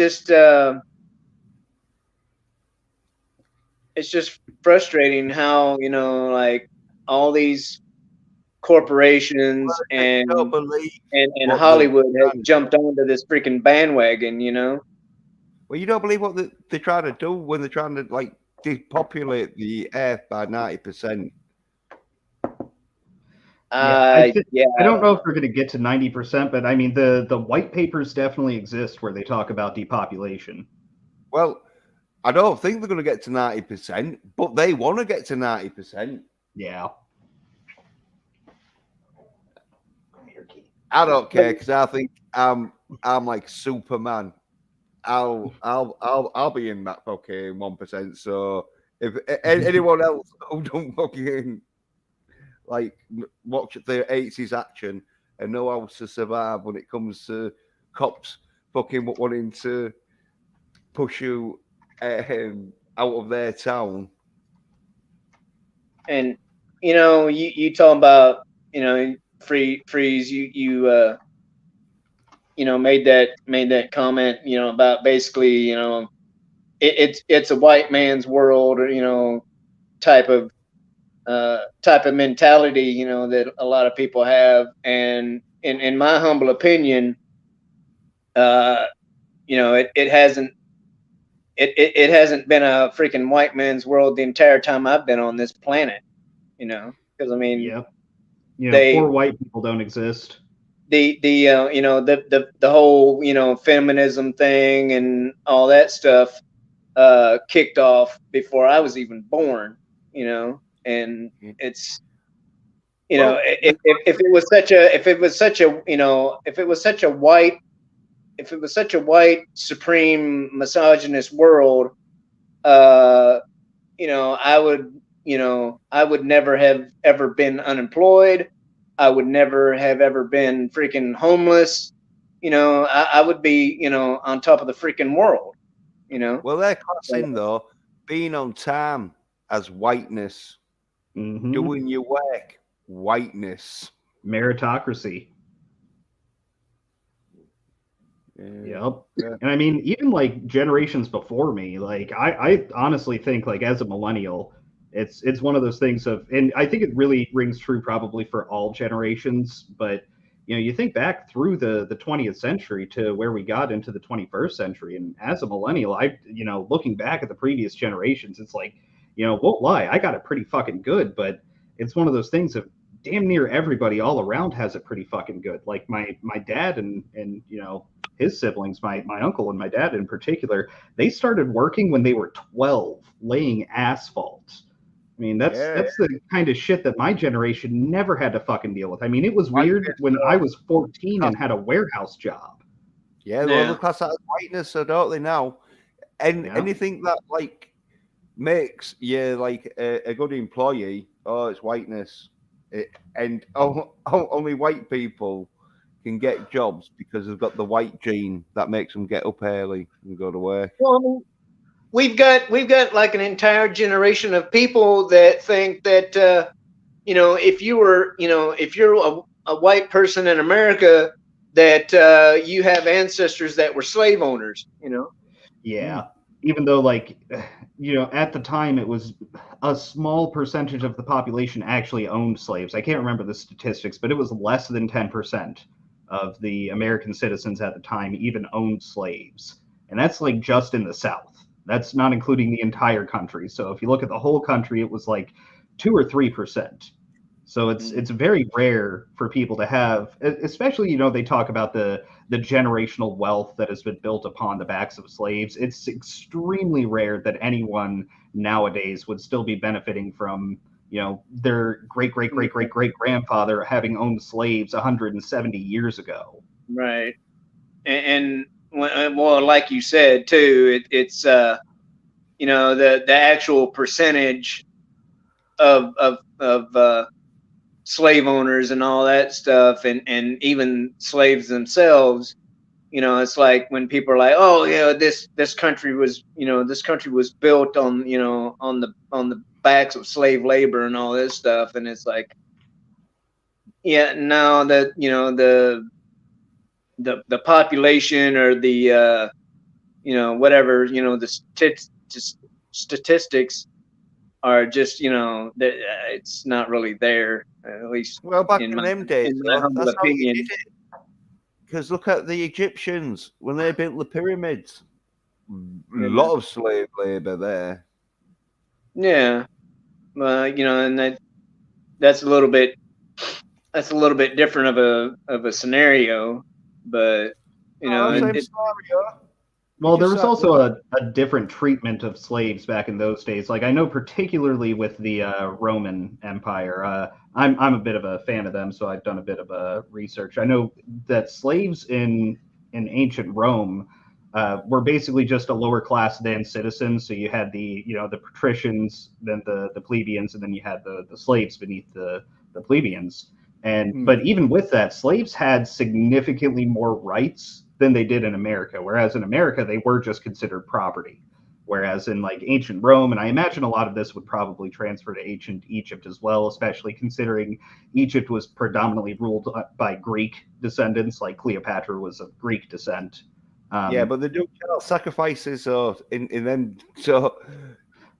just frustrating how like all these corporations and don't believe and what Hollywood has trying to jumped onto this freaking bandwagon, Well, you don't believe what they're trying to do when they're trying to like depopulate the earth by 90%. I Yeah, don't know if we're going to get to 90%, but I mean the white papers definitely exist where they talk about depopulation. Well, I don't think they're going to get to 90%, but they want to get to 90%. Yeah. I don't care because I think I'm like Superman. I'll be in that fucking 1%. So if anyone else who don't fucking like watch the 80s action and know how to survive when it comes to cops fucking wanting to push you out of their town. and you talking about freeze made that comment about basically it's a white man's world, type of mentality that a lot of people have, and in my humble opinion, it hasn't been a freaking white man's world the entire time I've been on this planet, because I mean, poor white people don't exist. The whole feminism thing and all that stuff kicked off before I was even born, and it's if it was such a white supreme misogynist world, I would never have ever been unemployed. I would never have ever been freaking homeless. I would be, on top of the freaking world, Well, they're classing, though, being on time as whiteness, doing your work, whiteness. Meritocracy. Yep. And I mean, even like generations before me, like I honestly think like as a millennial, it's one of those things of, and I think it really rings true probably for all generations, but you think back through the 20th century to where we got into the 21st century, and as a millennial, looking back at the previous generations, it's like, won't lie, I got it pretty fucking good, but it's one of those things of damn near everybody all around has it pretty fucking good. Like my dad and his siblings, my uncle and my dad in particular, they started working when they were 12, laying asphalt. I mean, that's the kind of shit that my generation never had to fucking deal with. I mean, it was weird when I was 14 and had a warehouse job. Yeah, well, they class that as whiteness, so don't they now? And anything that like makes you like a good employee, it's whiteness. And only white people can get jobs because they've got the white gene that makes them get up early and go to work. Well, I mean, we've got like an entire generation of people that think that if you're a white person in America, that you have ancestors that were slave owners. Yeah. Even though, like, at the time it was a small percentage of the population actually owned slaves. I can't remember the statistics, but it was less than 10% of the American citizens at the time even owned slaves. And that's like just in the South. That's not including the entire country. So if you look at the whole country, it was like 2 or 3%. So it's very rare for people to have, especially, they talk about the generational wealth that has been built upon the backs of slaves. It's extremely rare that anyone nowadays would still be benefiting from, their great great great great great grandfather having owned slaves 170 years ago. Right. And well, like you said too, it's the actual percentage of slave owners and all that stuff, and even slaves themselves. It's like when people are like, oh yeah, this country was built on on the backs of slave labor and all this stuff, and it's like, yeah, no, that the population, or the whatever, the statistics are just, it's not really there, at least Well, back in in my them days, humble that's how you opinion. did it. Because look at the Egyptians when they built the pyramids. A lot of slave labor there. Yeah, and that's a little bit different of a scenario, but Same scenario. Well, there was also a different treatment of slaves back in those days. Like, I know particularly with the Roman Empire, I'm a bit of a fan of them, so I've done a bit of research. I know that slaves in ancient Rome were basically just a lower class than citizens. So you had the patricians, then the plebeians, and then you had the slaves beneath the plebeians. But even with that, slaves had significantly more rights than they did in America. Whereas in America, they were just considered property. Whereas in like ancient Rome, and I imagine a lot of this would probably transfer to ancient Egypt as well, especially considering Egypt was predominantly ruled by Greek descendants, like Cleopatra was of Greek descent. Yeah, but they do child sacrifices in them. So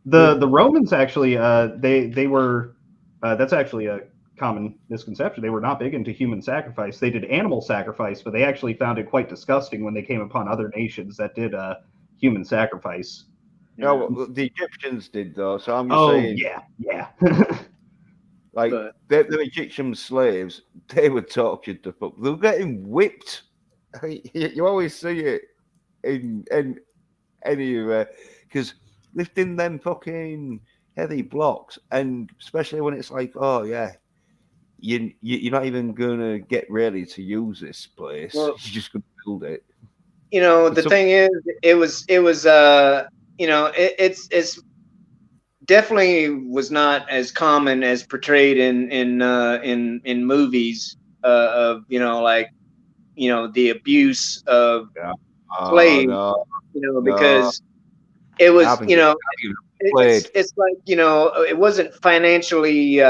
the Romans actually, they were that's actually a common misconception. They were not big into human sacrifice. They did animal sacrifice, but they actually found it quite disgusting when they came upon other nations that did human sacrifice. No, the Egyptians did though. So I'm just saying. Yeah. Like the Egyptian slaves, they were tortured to fuck. They were getting whipped. You always see it in anywhere because lifting them fucking heavy blocks, and especially when it's like, oh yeah, you're not even gonna get ready to use this place. Well, you're just gonna build it. The thing is, it's definitely was not as common as portrayed in movies of the abuse of slaves. Because it was it's like it wasn't financially.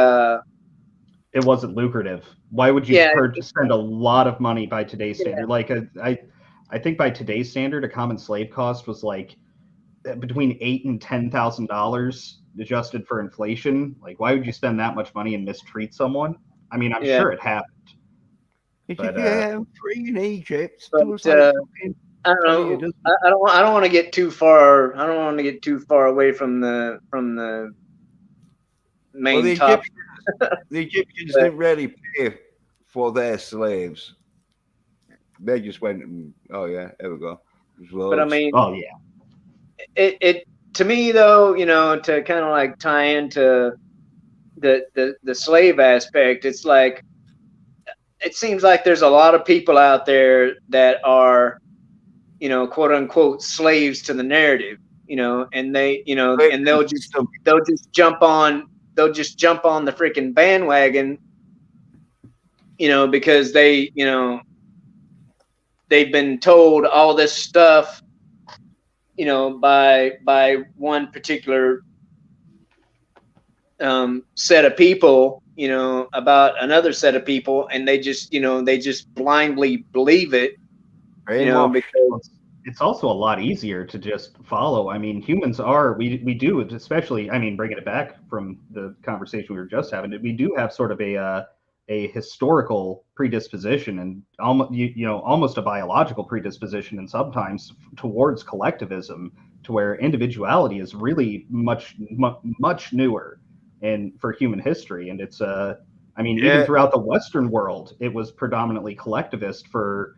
It wasn't lucrative. Why would you spend a lot of money by today's standard? Like I think by today's standard, a common slave cost was like between $8,000 and $10,000 adjusted for inflation. Like, why would you spend that much money and mistreat someone? I mean, I'm sure it happened. But free in Egypt. But, I don't know. I don't want to get too far. I don't want to get too far away from the main topic. The Egyptians didn't really pay for their slaves. They just went and, oh yeah, there we go. But I mean, oh yeah. It to me though, to kind of like tie into the slave aspect, it's like it seems like there's a lot of people out there that are, quote unquote slaves to the narrative, and they, and they'll just jump on the freaking bandwagon, because they've been told all this stuff, by one particular set of people, about another set of people, and they just blindly believe it, because it's also a lot easier to just follow. I mean, humans are, we do, especially, I mean, bringing it back from the conversation we were just having, we do have sort of a historical predisposition and almost a biological predisposition, and sometimes towards collectivism, to where individuality is really much newer and for human history. And it's I I mean, even throughout the Western world, it was predominantly collectivist for,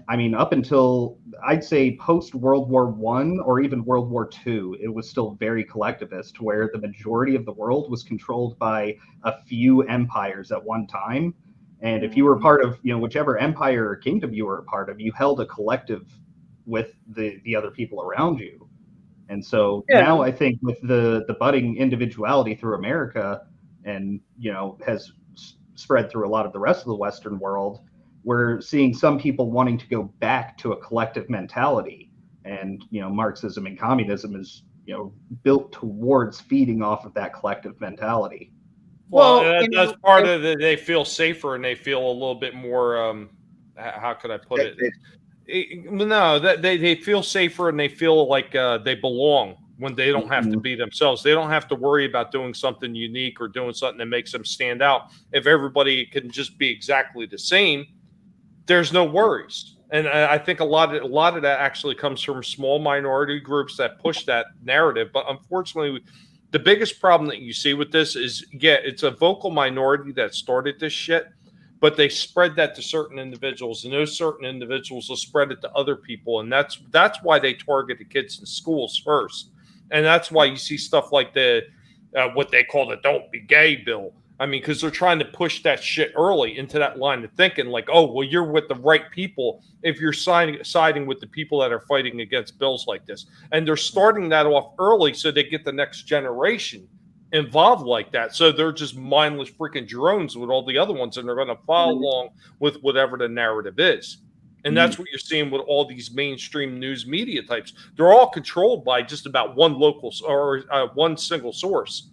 I mean, up until I'd say post World War One or even World War II, it was still very collectivist, where the majority of the world was controlled by a few empires at one time. And if you were part of, whichever empire or kingdom you were a part of, you held a collective with the other people around you. And so now I think with the budding individuality through America and, has spread through a lot of the rest of the Western world, we're seeing some people wanting to go back to a collective mentality. And, Marxism and communism is, built towards feeding off of that collective mentality. Well, that's part of it. They feel safer and they feel a little bit more, how could I put it? No, they feel safer and they feel like they belong when they don't have to be themselves. They don't have to worry about doing something unique or doing something that makes them stand out. If everybody can just be exactly the same, there's no worries. And I think a lot of that actually comes from small minority groups that push that narrative. But unfortunately, the biggest problem that you see with this is, it's a vocal minority that started this shit, but they spread that to certain individuals, and those certain individuals will spread it to other people. And that's why they target the kids in schools first. And that's why you see stuff like the what they call the "Don't Be Gay" bill. I mean, because they're trying to push that shit early into that line of thinking, like, oh, well, you're with the right people if you're siding with the people that are fighting against bills like this. And they're starting that off early so they get the next generation involved like that. So they're just mindless freaking drones with all the other ones, and they're going to follow along with whatever the narrative is. And that's what you're seeing with all these mainstream news media types. They're all controlled by just about one local or one single source.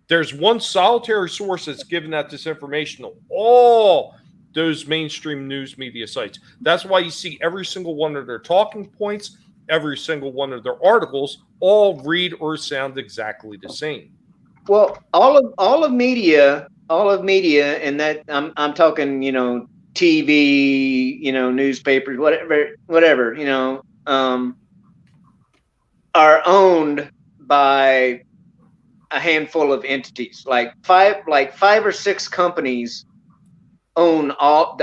There's one solitary source that's giving out this information to all those mainstream news media sites. That's why you see every single one of their talking points, every single one of their articles, all read or sound exactly the same. Well, all of media, and that I'm talking, TV, newspapers, whatever, are owned by a handful of entities, like five or six companies own all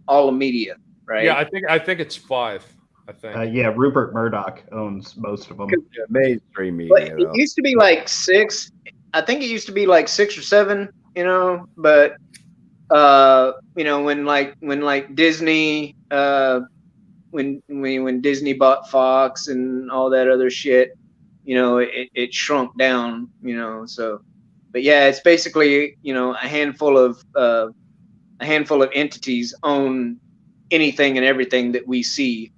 of media, right? Yeah, I think it's 5. I think. Yeah, Rupert Murdoch owns most of them. Yeah, mainstream media. But it used to be like 6. I think it used to be like 6 or 7. But when Disney, when Disney bought Fox and all that other shit, it shrunk down. So, but yeah, it's basically a handful of entities own anything and everything that we see.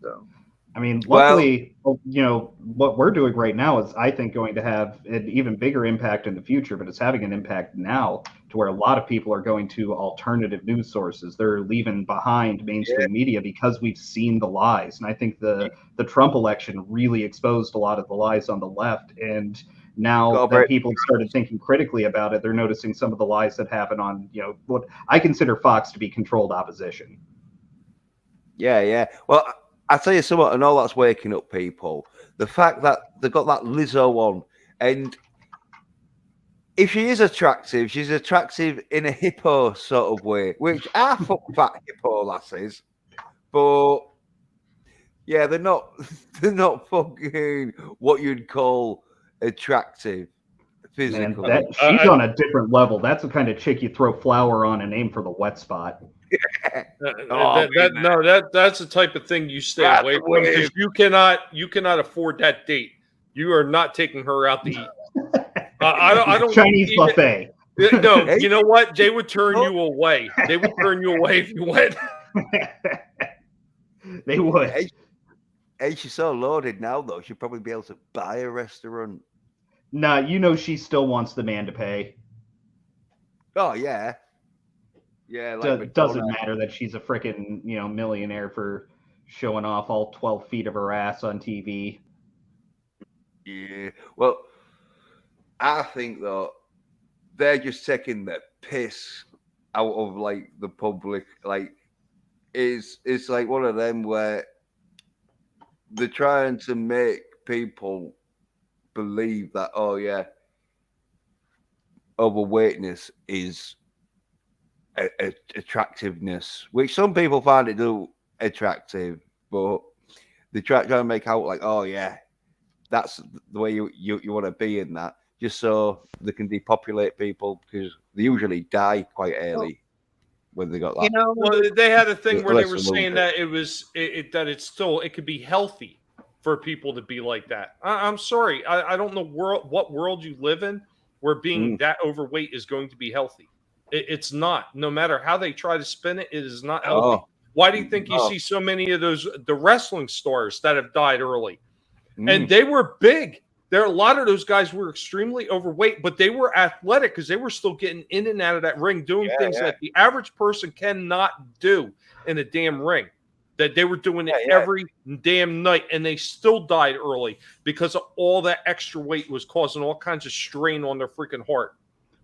So. I mean, luckily, what we're doing right now is, I think, going to have an even bigger impact in the future, but it's having an impact now to where a lot of people are going to alternative news sources. They're leaving behind mainstream media because we've seen the lies. And I think the Trump election really exposed a lot of the lies on the left. And now that people have started thinking critically about it, they're noticing some of the lies that happen on, what I consider Fox to be controlled opposition. Yeah. Well, I tell you something, and all that's waking up people. The fact that they've got that Lizzo on, and if she is attractive, she's attractive in a hippo sort of way, which I fuck fat hippo lasses, but yeah, they're not fucking what you'd call attractive physically. Man, she's on a different level. That's the kind of chick you throw flour on and aim for the wet spot. That's the type of thing you stay away from, because you cannot afford that date. You are not taking her out to eat. I don't Chinese buffet. No, you know what? They would turn you away. They would turn you away if you went. They would. Hey, she's so loaded now, though. She'd probably be able to buy a restaurant. Nah, she still wants the man to pay. Oh yeah. Yeah, like doesn't matter that she's a freaking millionaire for showing off all 12 feet of her ass on TV. Yeah, well, I think though they're just taking the piss out of like the public. Like it's like one of them where they're trying to make people believe that, oh yeah, overweightness is attractiveness, which some people find it do attractive, but they try to make out like, oh yeah, that's the way you want to be in that, just so they can depopulate people because they usually die quite early when they got that. Well, they had a thing where they were saying that it could be healthy for people to be like that. I'm sorry, I don't know what world you live in where being that overweight is going to be healthy. It's not. No matter how they try to spin it, it is not healthy. Why do you think you see so many of the wrestling stars that have died early? And they were big. There are a lot of those guys were extremely overweight, but they were athletic because they were still getting in and out of that ring, doing things that the average person cannot do in a damn ring. That they were doing it every damn night, and they still died early because of all that extra weight was causing all kinds of strain on their freaking heart.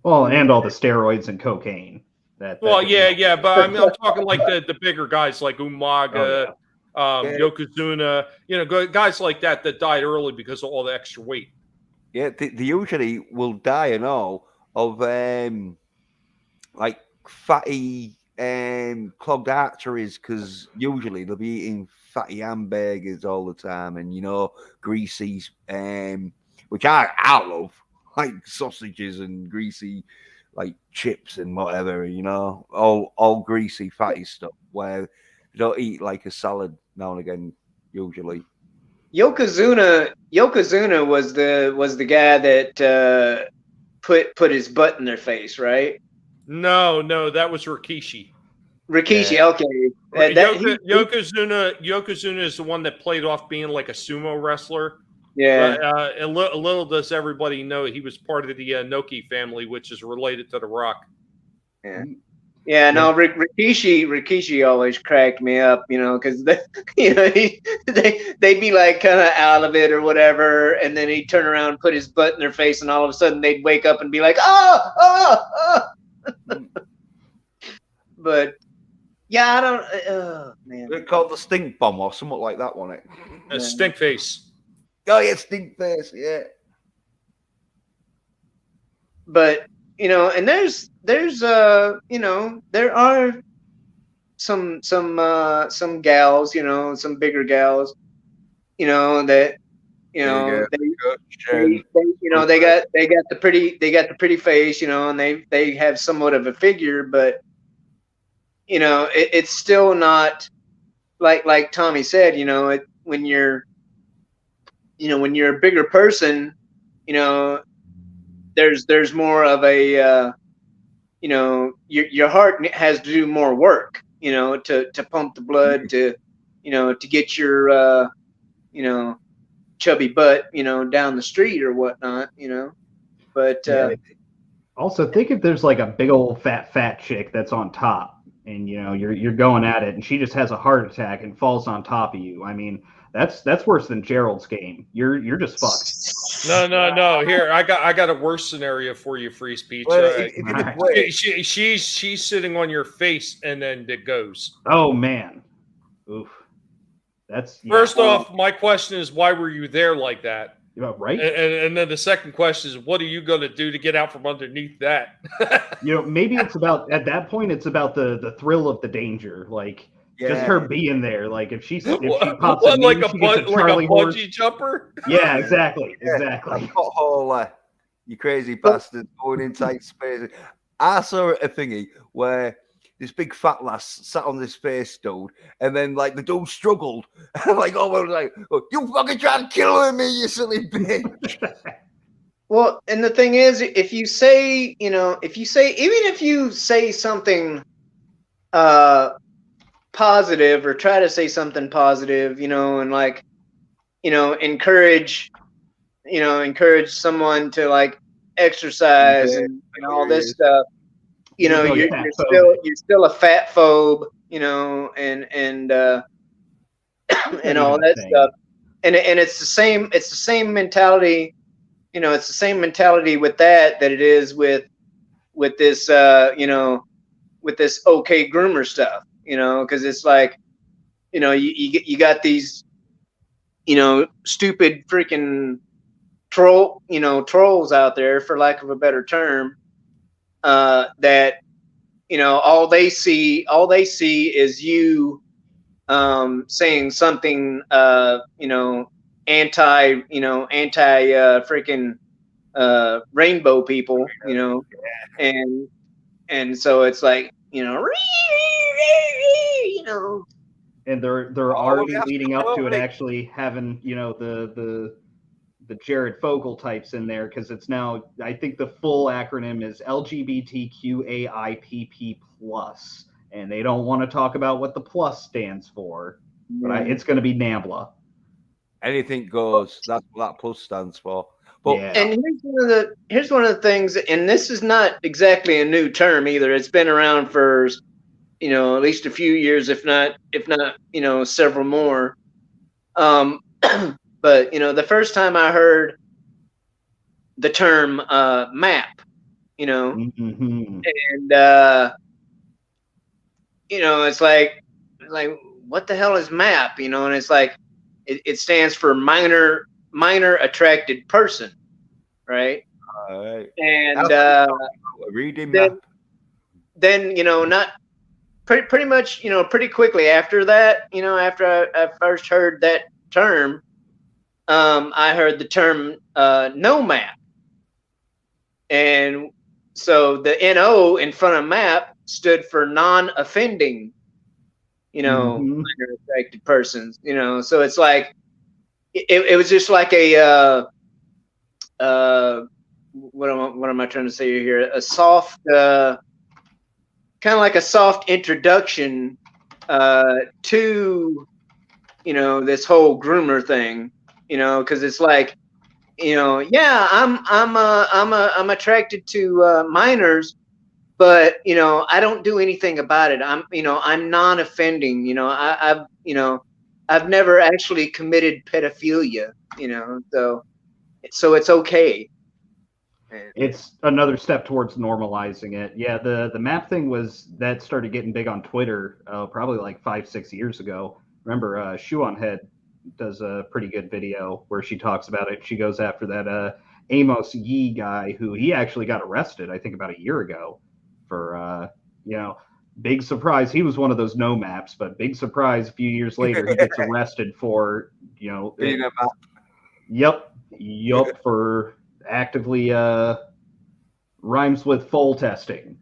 Well, and all the steroids and cocaine. But I'm talking like the bigger guys like Umaga. Yokozuna, guys like that died early because of all the extra weight. Yeah, they usually will die and all of like fatty clogged arteries because usually they'll be eating fatty hamburgers all the time and greasy, which I love, like sausages and greasy like chips and whatever, all greasy fatty stuff where you don't eat like a salad now and again, usually. Yokozuna was the guy that put his butt in their face, right? No, that was Rikishi. Rikishi, okay. Yokozuna is the one that played off being like a sumo wrestler. Yeah. But, a little does everybody know he was part of the Noki family, which is related to The Rock. Yeah. Yeah, no, Rikishi always cracked me up, because they'd be like kind of out of it or whatever, and then he'd turn around, put his butt in their face, and all of a sudden they'd wake up and be like, oh. But yeah, I don't. Oh man, They're called the stink bomb or something like that, wasn't it? A stink face. Oh yeah, stink face. Yeah. But and there's there are some gals, some bigger gals, that they got the pretty face, and they have somewhat of a figure, but it's still not like Tommy said, when you're a bigger person, there's more of a your heart has to do more work, to pump the blood, to get your chubby butt, down the street or whatnot, but also think if there's like a big old fat chick that's on top and you're going at it and she just has a heart attack and falls on top of you. I mean, that's worse than Gerald's game. You're just fucked. No. Here, I got a worse scenario for you, Free Speech. She's sitting on your face, and then it goes. Oh man, oof. First off, my question is, why were you there like that? Right. And then the second question is, what are you going to do to get out from underneath that? Maybe it's about at that point, it's about the thrill of the danger, like. Yeah. Just her being there, like if she pops a knee, like a bungee jumper. Yeah, exactly. You crazy bastard going inside space. I saw a thingy where this big fat lass sat on this face dude, and then like the dude struggled, like you fucking trying to kill me, you silly bitch. Well, and the thing is, if you say something, positive, or try to say something positive, and like, encourage someone to like exercise and all this stuff, you're still a fat phobe, and and all that stuff, and it's the same mentality, it's the same mentality with that it is with this with this okay groomer stuff. Because it's like, you got these, stupid freaking trolls out there, for lack of a better term, that all they see is you saying something anti freaking rainbow people, and so it's like and they're already leading up to it actually having the Jared Fogle types in there, because it's now, I think the full acronym is LGBTQAIPP plus, and they don't want to talk about what the plus stands for, but it's going to be NAMBLA. Anything goes. That's what that plus stands for. But and here's one of the things, and this is not exactly a new term either. It's been around for at least a few years, if not several more. But the first time I heard the term map, Mm-hmm. and it's like what the hell is map? And it's like it stands for minor attracted person, right? All right. And reading map. Then not pretty much pretty quickly after that, after I first heard that term, I heard the term no map, and so the NO in front of map stood for non-offending, minor attracted persons. So it's like it was just like a what am I trying to say here? A soft, kind of like a soft introduction to this whole groomer thing, because it's like yeah, I'm attracted to minors, but I don't do anything about it. I'm non-offending. I've never actually committed pedophilia. So it's okay. It's another step towards normalizing it. Yeah, the map thing that started getting big on Twitter probably like 5-6 years ago. Remember, Shoe on Head does a pretty good video where she talks about it. She goes after that Amos Yee guy, who he actually got arrested, I think, about a year ago for big surprise. He was one of those no maps, but big surprise, a few years later he gets arrested for being a map. Yup, for actively rhymes with full testing.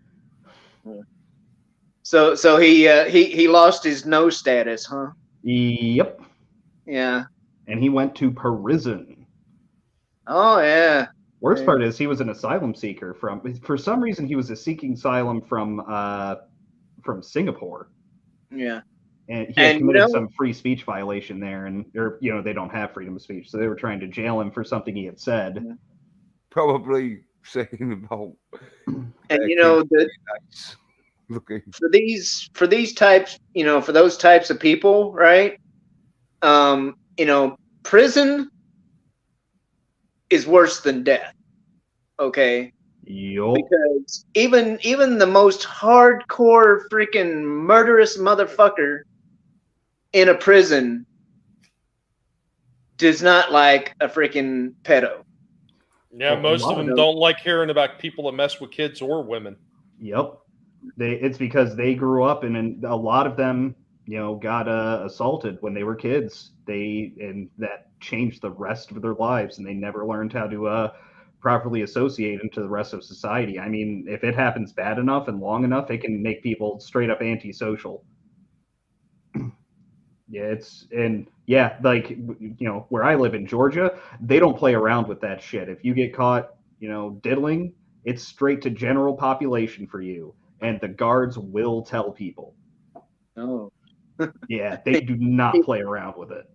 So he lost his no status, huh? Yep. Yeah. And he went to prison. Oh yeah. Worst part is he was an asylum seeker for some reason he was seeking asylum from Singapore. Yeah. And he had committed some free speech violation there, and they don't have freedom of speech, so they were trying to jail him for something he had said. Yeah. Probably saying about. And nice looking. for these types, for those types of people, right? Prison is worse than death. Okay. Yup. Because even the most hardcore freaking murderous motherfucker in a prison does not like a freaking pedo. Yeah, most of them don't like hearing about people that mess with kids or women. Yep. It's because they grew up and a lot of them, got assaulted when they were kids. And that changed the rest of their lives, and they never learned how to properly associate into the rest of society. I mean, if it happens bad enough and long enough, it can make people straight up antisocial. Where I live in Georgia, they don't play around with that shit. If you get caught, diddling, it's straight to general population for you, and the guards will tell people. Oh. Yeah, they do not play around with it.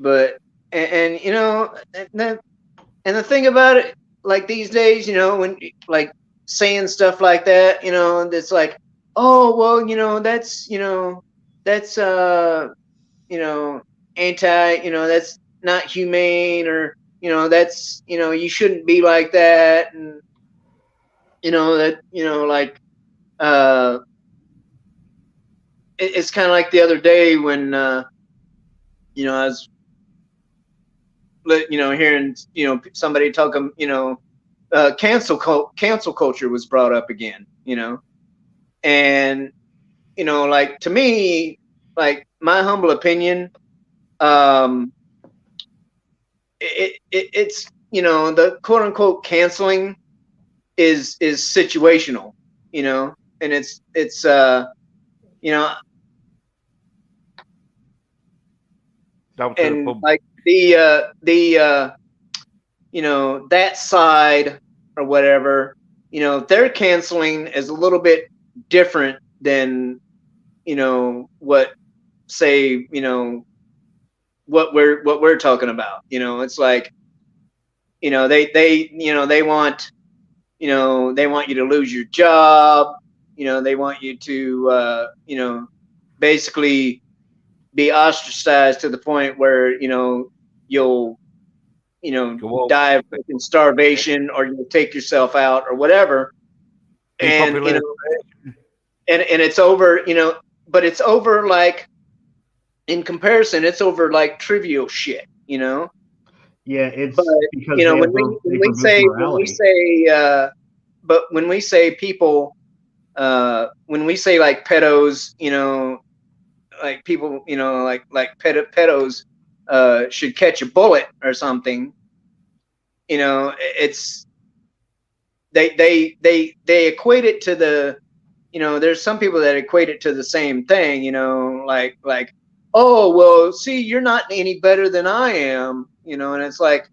But and the thing about it, like these days, when like saying stuff like that, it's like, oh well, that's anti, that's not humane, or that's you shouldn't be like that, and it's kind of like the other day when I was hearing somebody talking cancel culture was brought up again, and like, to me, like, my humble opinion, it's the quote unquote canceling is situational, and it's and like the that side or whatever, their canceling is a little bit different than what, say, what we're talking about. It's like, they want, they want you to lose your job. They want you to basically be ostracized to the point where you'll die of starvation, or you'll take yourself out or whatever. And and it's over, but it's over, like, in comparison, it's over like trivial shit, Yeah, it's but because when we say but when we say people, when we say like pedos, like people, like pedos should catch a bullet or something, it's they equate it to the, there's some people that equate it to the same thing, like, oh, well, see, you're not any better than I am, and it's like,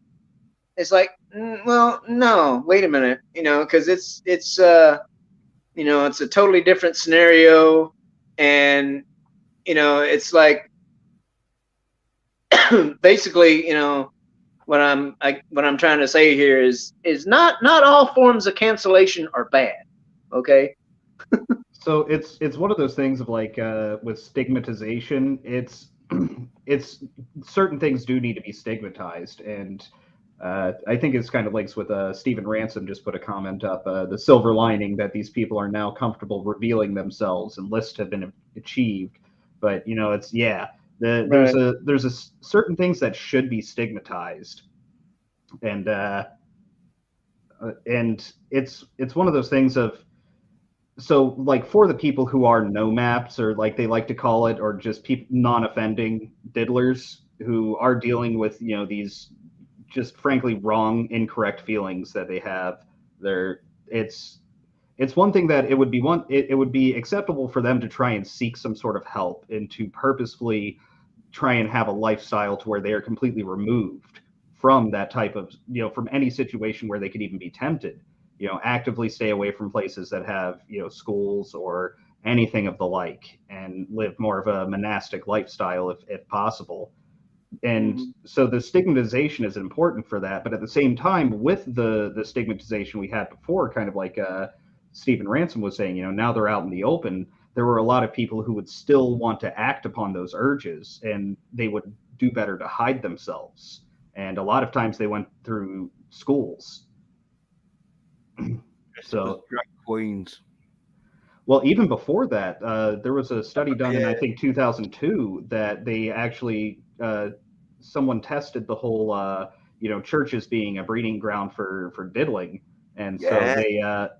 well, no, wait a minute, because it's it's a totally different scenario, and it's like, basically, what I'm trying to say here is not all forms of cancellation are bad. Okay. So it's one of those things of, like, with stigmatization, it's certain things do need to be stigmatized, and I think it's kind of links with Stephen Ransom just put a comment up, the silver lining that these people are now comfortable revealing themselves and lists have been achieved, but it's there's a certain things that should be stigmatized, and it's one of those things of, so, like, for the people who are no maps, or like they like to call it, or just people non-offending diddlers who are dealing with these just frankly wrong, incorrect feelings that they have, it's one thing that it would be acceptable for them to try and seek some sort of help and to purposefully try and have a lifestyle to where they are completely removed from that type of, from any situation where they could even be tempted. Actively stay away from places that have, schools or anything of the like, and live more of a monastic lifestyle if possible. And so the stigmatization is important for that, but at the same time, with the stigmatization we had before, kind of like Stephen Ransom was saying, now they're out in the open, there were a lot of people who would still want to act upon those urges, and they would do better to hide themselves. And a lot of times they went through schools. So drag queens. Well, even before that, there was a study done in, I think, 2002 that they actually someone tested the whole churches being a breeding ground for diddling, and so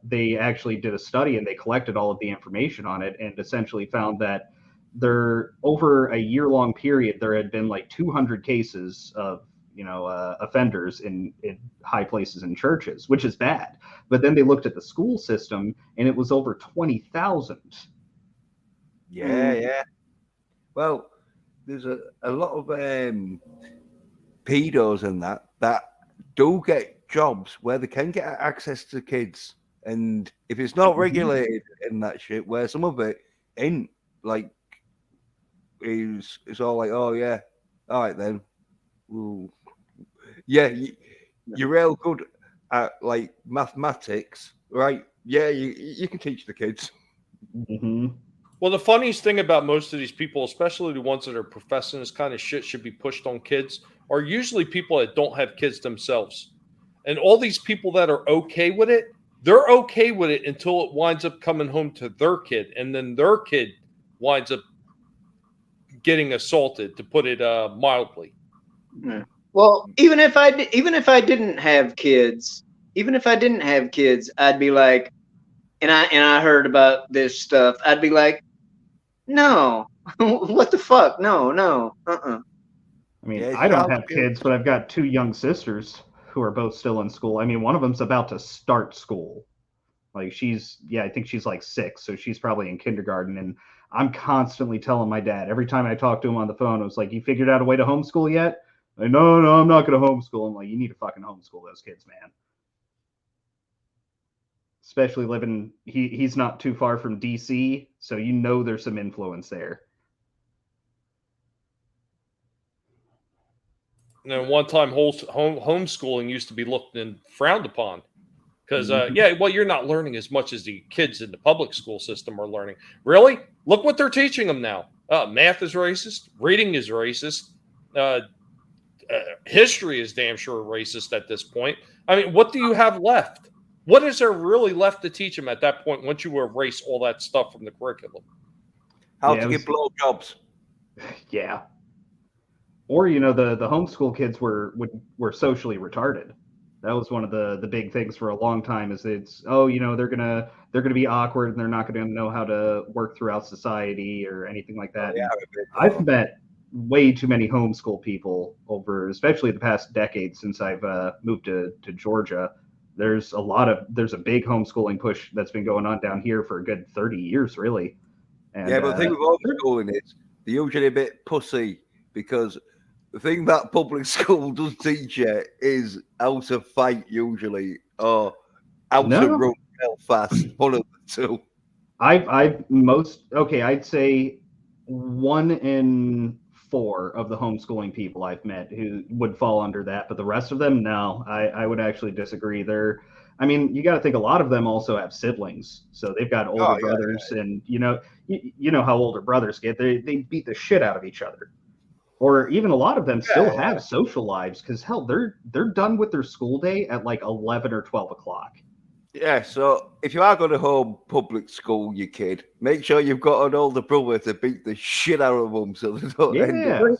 they actually did a study and they collected all of the information on it and essentially found that there, over a year-long period, there had been like 200 cases of offenders in high places in churches, which is bad. But then they looked at the school system, and it was over 20,000. Yeah. Well, there's a lot of pedos and that do get jobs where they can get access to kids, and if it's not regulated in that shit, where some of it ain't, like, it's all like, oh yeah, all right then. Ooh. Yeah, you're real good at, like, mathematics, right? Yeah, you can teach the kids. Mm-hmm. Well, the funniest thing about most of these people, especially the ones that are professing this kind of shit should be pushed on kids, are usually people that don't have kids themselves. And all these people that are okay with it, they're okay with it until it winds up coming home to their kid, and then their kid winds up getting assaulted, to put it mildly. Well, even if I didn't have kids, even if I didn't have kids, I'd be like, and I heard about this stuff, I'd be like, no, what the fuck? No. I mean, Yeah, it I don't sounds have good. kids, but I've got 2 young sisters who are both still in school. I mean, one of them's about to start school. Like I think she's like 6, so she's probably in kindergarten. And I'm constantly telling my dad every time I talk to him on the phone, I was like, "You figured out a way to homeschool yet?" Like, no, I'm not going to homeschool. I'm like, "You need to fucking homeschool those kids, man." Especially living, he's not too far from DC, so there's some influence there. And then one time, homeschooling used to be looked and frowned upon because, well, you're not learning as much as the kids in the public school system are learning. Really? Look what they're teaching them now. Math is racist. Reading is racist. History is damn sure racist at this point. I mean, what do you have left? What is there really left to teach them at that point once you erase all that stuff from the curriculum? How to get blowjobs. Yeah. Or the homeschool kids were socially retarded. That was one of the big things for a long time. Is they're gonna be awkward and they're not gonna know how to work throughout society or anything like that. Yeah, I've met way too many homeschool people over, especially the past decade since I've moved to Georgia. There's a big homeschooling push that's been going on down here for a good 30 years, really. And, yeah, but the thing with homeschooling is they're usually a bit pussy because the thing that public school does teach you is how to fight usually, or how to run real fast. One of the two. I'd say 1 in 4 of the homeschooling people I've met who would fall under that, but the rest of them, no, I would actually disagree. You got to think a lot of them also have siblings, so they've got older brothers, and you know how older brothers get. They beat the shit out of each other, or even a lot of them still have social lives because hell, they're done with their school day at like 11 or 12 o'clock. Yeah, so if you are going to home public school your kid, make sure you've got an older brother to beat the shit out of them so they don't end up with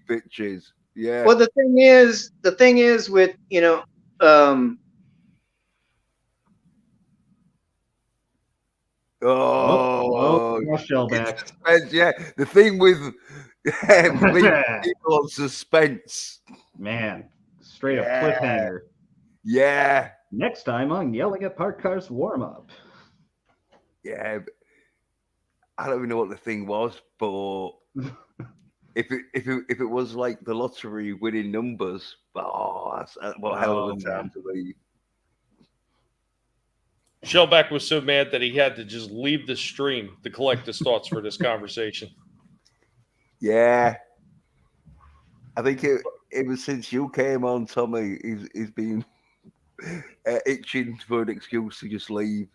bitches. Yeah. Well, the thing is with Shellback. Yeah, the thing with people on suspense. Man, straight up cliffhanger. Yeah. Next time on Yelling at Park Cars Warm Up. Yeah, I don't even know what the thing was, but if it was like the lottery winning numbers, that's what hell of a time to leave. Shellback was so mad that he had to just leave the stream to collect his thoughts for this conversation. Yeah, I think it was since you came on, Tommy. He's been itching for an excuse to just leave.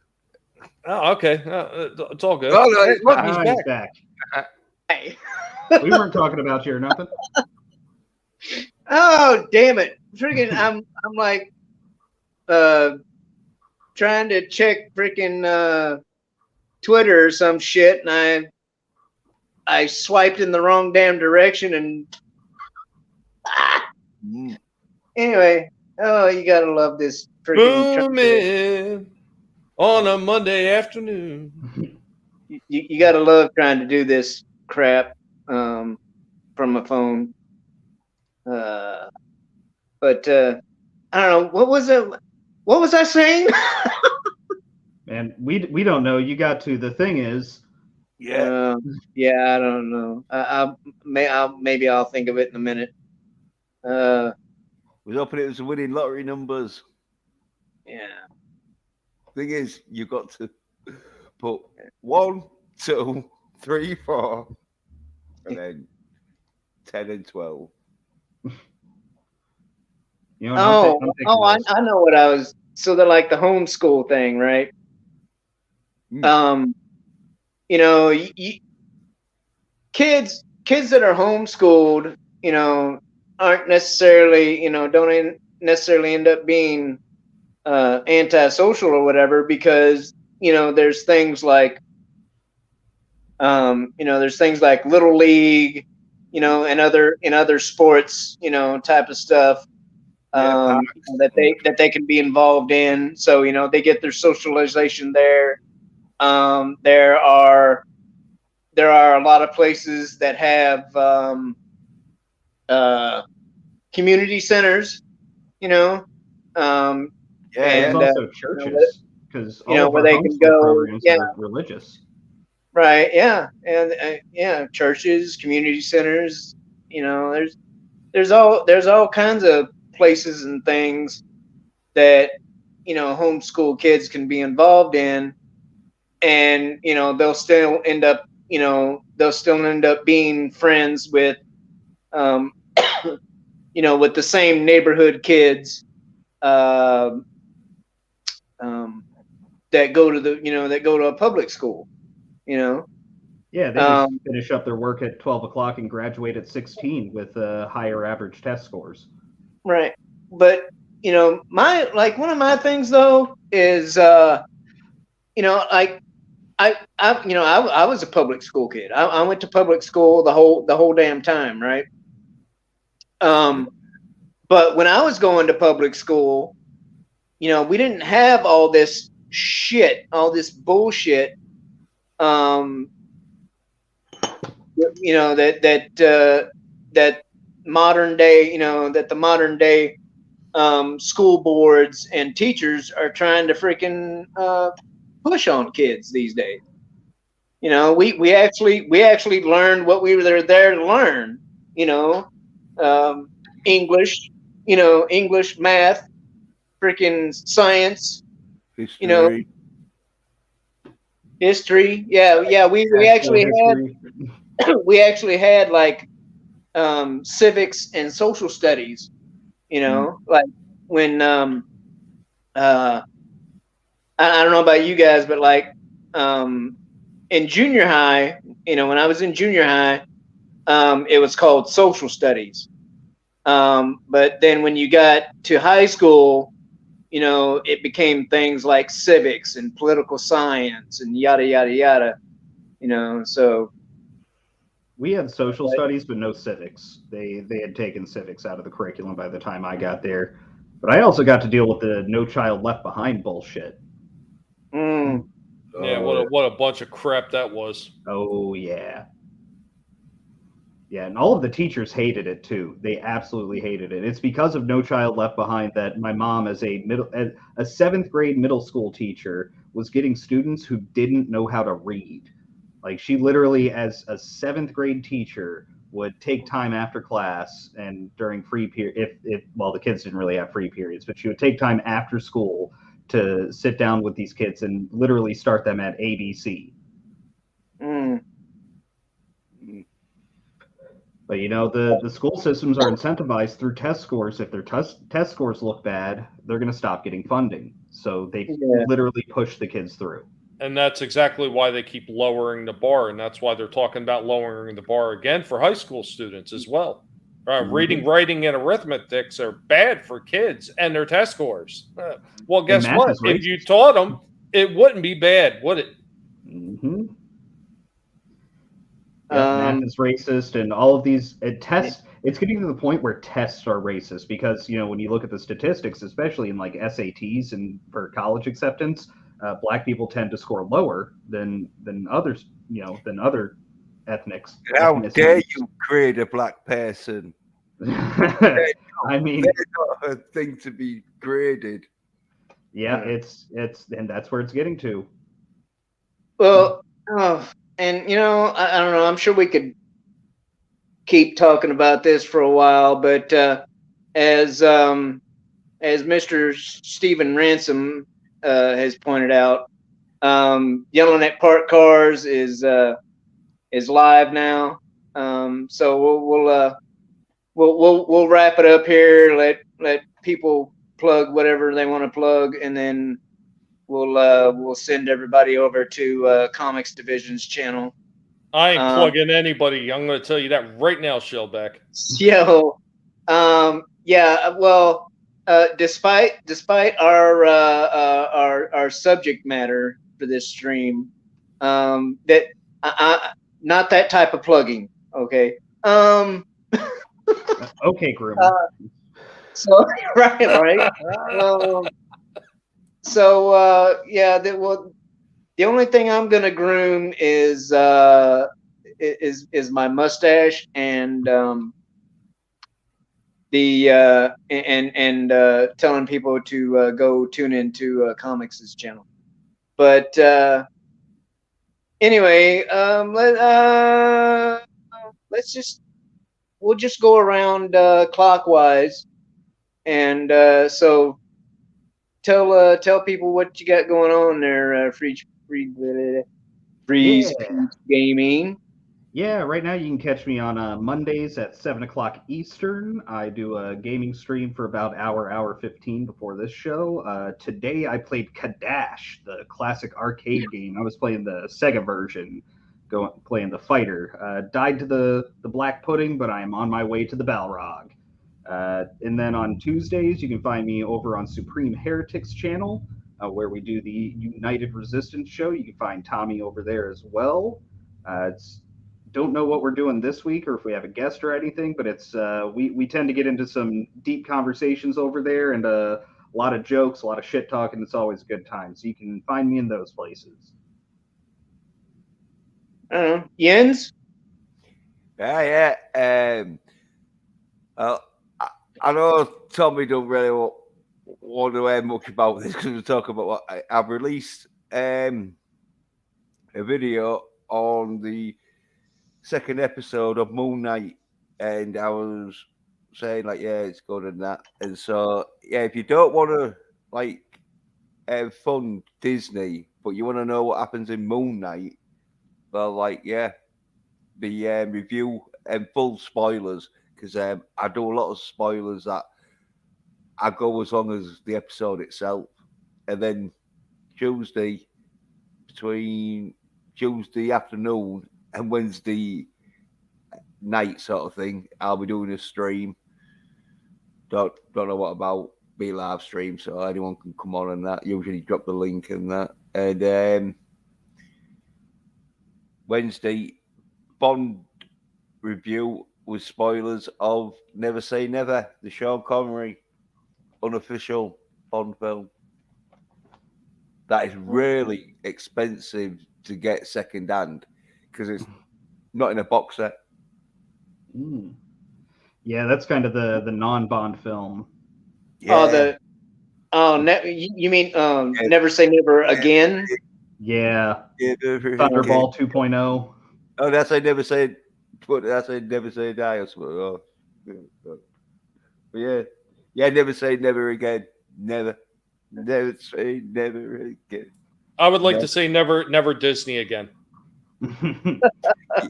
Oh, okay. It's all good. Oh, no, look, he's back. Hey. We weren't talking about you or nothing. Oh, damn it. Freaking, I'm like trying to check freaking Twitter or some shit, and I swiped in the wrong damn direction and anyway, you gotta love this freaking booming on a Monday afternoon. You gotta love trying to do this crap from a phone. But I don't know, what was I saying? Man, we don't know. You got to. The thing is, I don't know. Maybe I'll think of it in a minute. Was hoping it was winning lottery numbers. Yeah. Thing is, you got to put 1, 2, 3, 4, and then 10 and 12. You know, I know what I was. So they're like the homeschool thing, right? Kids that are homeschooled, aren't necessarily, don't necessarily end up being antisocial or whatever, because there's things like little league, and other sports, type of stuff that they can be involved in. So they get their socialization there. There are a lot of places that have community centers, There's and also churches, because all of where our they can homeschool go. programs Yeah, are religious. right. Yeah, and churches, community centers. There's all kinds of places and things that homeschool kids can be involved in, and they'll still end up being friends with um, with the same neighborhood kids um, that go to a public school. Yeah, they just finish up their work at 12 o'clock and graduate at 16 with higher average test scores. Right. But one of my things though is like I was a public school kid. I went to public school the whole damn time, right? But when I was going to public school, we didn't have all this shit, all this bullshit. That modern day, that the modern day school boards and teachers are trying to freaking push on kids these days. We actually learned what we were there to learn. English, English, math, freaking science, history. History. Yeah. We actually had like civics and social studies. Like when I don't know about you guys, but like in junior high, when I was in junior high, it was called social studies. But then when you got to high school, it became things like civics and political science and yada yada yada. So we had social studies, but no civics. They had taken civics out of the curriculum by the time I got there. But I also got to deal with the No Child Left Behind bullshit. Yeah, what a bunch of crap that was. Oh yeah. Yeah, and all of the teachers hated it too. They absolutely hated it. It's because of No Child Left Behind that my mom, as a 7th grade middle school teacher, was getting students who didn't know how to read. Like, she literally, as a 7th grade teacher, would take time after class and during free period, if the kids didn't really have free periods, but she would take time after school to sit down with these kids and literally start them at ABC. But the school systems are incentivized through test scores. If their test scores look bad, they're going to stop getting funding. So they literally push the kids through. And that's exactly why they keep lowering the bar, and that's why they're talking about lowering the bar again for high school students as well. Reading, writing, and arithmetics are bad for kids and their test scores. Well, guess what? If you taught them, it wouldn't be bad, would it? Mm-hmm. Math is racist, and all of these tests. It's getting to the point where tests are racist because when you look at the statistics, especially in like SATs and for college acceptance, Black people tend to score lower than others, than other ethnics. How dare you create a black person? I mean, they're not a thing to be graded. Yeah, it's and that's where it's getting to. Well, and I don't know. I'm sure we could keep talking about this for a while, but as Mr. Stephen Ransom has pointed out, Yelling at Parked Cars is live now. So we'll wrap it up here. Let people plug whatever they want to plug, and then we'll send everybody over to Comics Division's channel. I ain't plugging anybody. I'm going to tell you that right now, Shellback. Yeah. Well, despite our subject matter for this stream, that not that type of plugging. Okay. Okay, Groomer. So right. Yeah, the only thing I'm gonna groom is my mustache and telling people to go tune into Comics' channel. But anyway, we'll just go around clockwise, and so tell people what you got going on there, Freeze Yeah. Peach Gaming. Yeah, right now you can catch me on Mondays at 7 o'clock Eastern. I do a gaming stream for about hour 15 before this show. Today I played Kadash, the classic arcade game. I was playing the Sega version, playing the fighter. Died to the black pudding, but I am on my way to the Balrog. And then on Tuesdays, you can find me over on Supreme Heretics channel, where we do the United Resistance show. You can find Tommy over there as well. Don't know what we're doing this week or if we have a guest or anything, but it's we tend to get into some deep conversations over there and a lot of jokes, a lot of shit talking. It's always a good time. So you can find me in those places. Jens? Yeah. I know Tommy don't really want to hear much about this because we're talking about what I've released a video on the second episode of Moon Knight, and I was saying like, yeah, it's good and that. And so, yeah, if you don't want to like fund Disney, but you want to know what happens in Moon Knight, well, like, yeah, the review and full spoilers, because I do a lot of spoilers that I go as long as the episode itself, and then between Tuesday afternoon and Wednesday night sort of thing, I'll be doing a stream. Don't know what about, be live stream, so anyone can come on and that. Usually drop the link and that. And Wednesday, Bond review with spoilers of Never Say Never, the Sean Connery unofficial Bond film. That is really expensive to get second hand because it's not in a box set. Mm. Yeah, that's kind of the non-Bond film. Yeah. You mean Never Say Never Again? Yeah. Thunderball 2.0. Oh, that's I never said. That's I never say die. Oh. But yeah, never say never again. Never say never again. I would like to say never Disney again.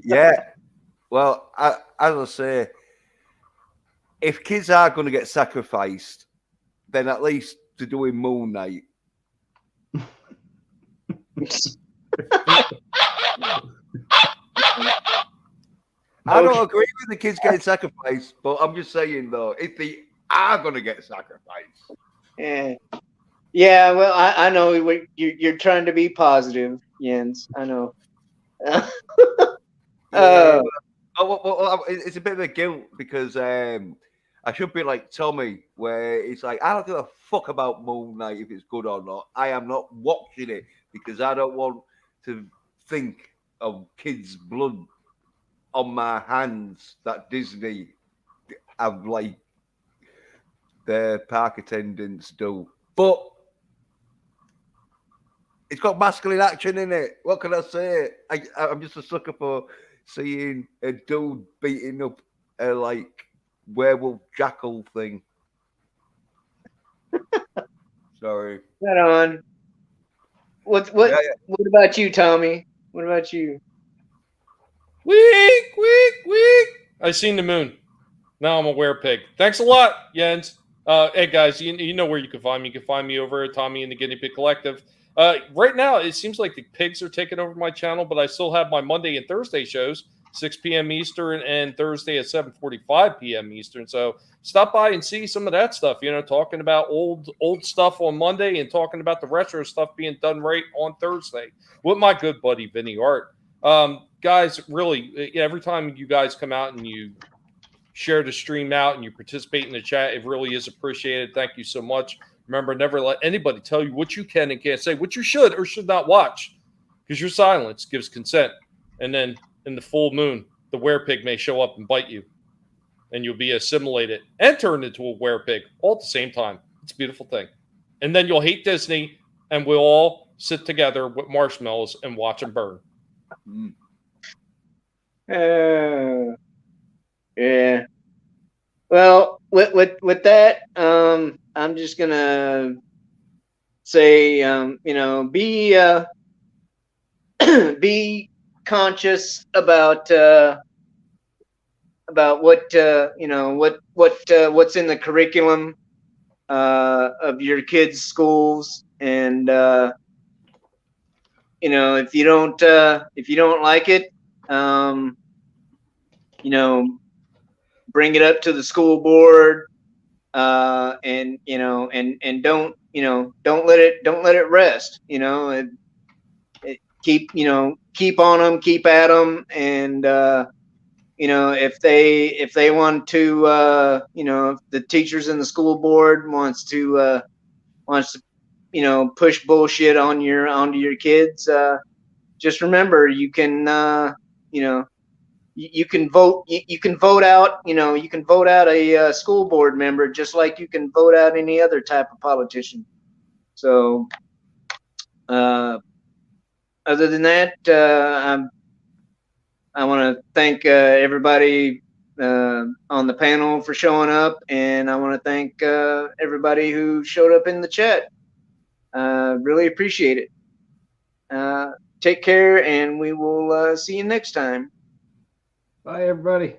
Yeah. Well, as I say, if kids are going to get sacrificed, then at least to doing Moon Knight. I don't agree with the kids getting sacrificed, but I'm just saying though, if they are going to get sacrificed. Yeah. Well, I know you're trying to be positive, Jens. I know. It's a bit of a guilt because I should be like Tommy, where it's like I don't give a fuck about Moon Knight if it's good or not. I am not watching it because I don't want to think of kids' blood on my hands that Disney have like their park attendants do. But it's got masculine action in it. What can I say? I'm just a sucker for seeing a dude beating up a like werewolf jackal thing. Sorry. Right on. What about you, Tommy? What about you? Weak. I seen the moon. Now I'm a werepig. Thanks a lot, Jens. Hey guys, you know where you can find me. You can find me over at Tommy and the Guinea Pig Collective. Right now, it seems like the pigs are taking over my channel, but I still have my Monday and Thursday shows, 6 p.m. Eastern and Thursday at 7:45 p.m. Eastern. So stop by and see some of that stuff. You know, talking about old stuff on Monday and talking about the retro stuff being done right on Thursday with my good buddy Vinny Art. Guys, really, every time you guys come out and you share the stream out and you participate in the chat. It really is appreciated. Thank you so much. Remember, never let anybody tell you what you can and can't say, what you should or should not watch, because your silence gives consent. And then in the full moon, the werepig may show up and bite you, and you'll be assimilated and turned into a werepig all at the same time. It's a beautiful thing. And then you'll hate Disney, and we'll all sit together with marshmallows and watch them burn. Yeah. Well, with that, I'm just gonna say, be conscious about what what's in the curriculum of your kids' schools, and if you don't like it, bring it up to the school board, and don't let it rest. Keep on them, keep at them, and if they want to, if the teachers in the school board wants to push bullshit onto your kids, just remember you can you can vote out a school board member just like you can vote out any other type of politician. So other than that, I want to thank everybody on the panel for showing up, and I want to thank everybody who showed up in the chat. Really appreciate it. Take care, and we will see you next time. Bye, everybody.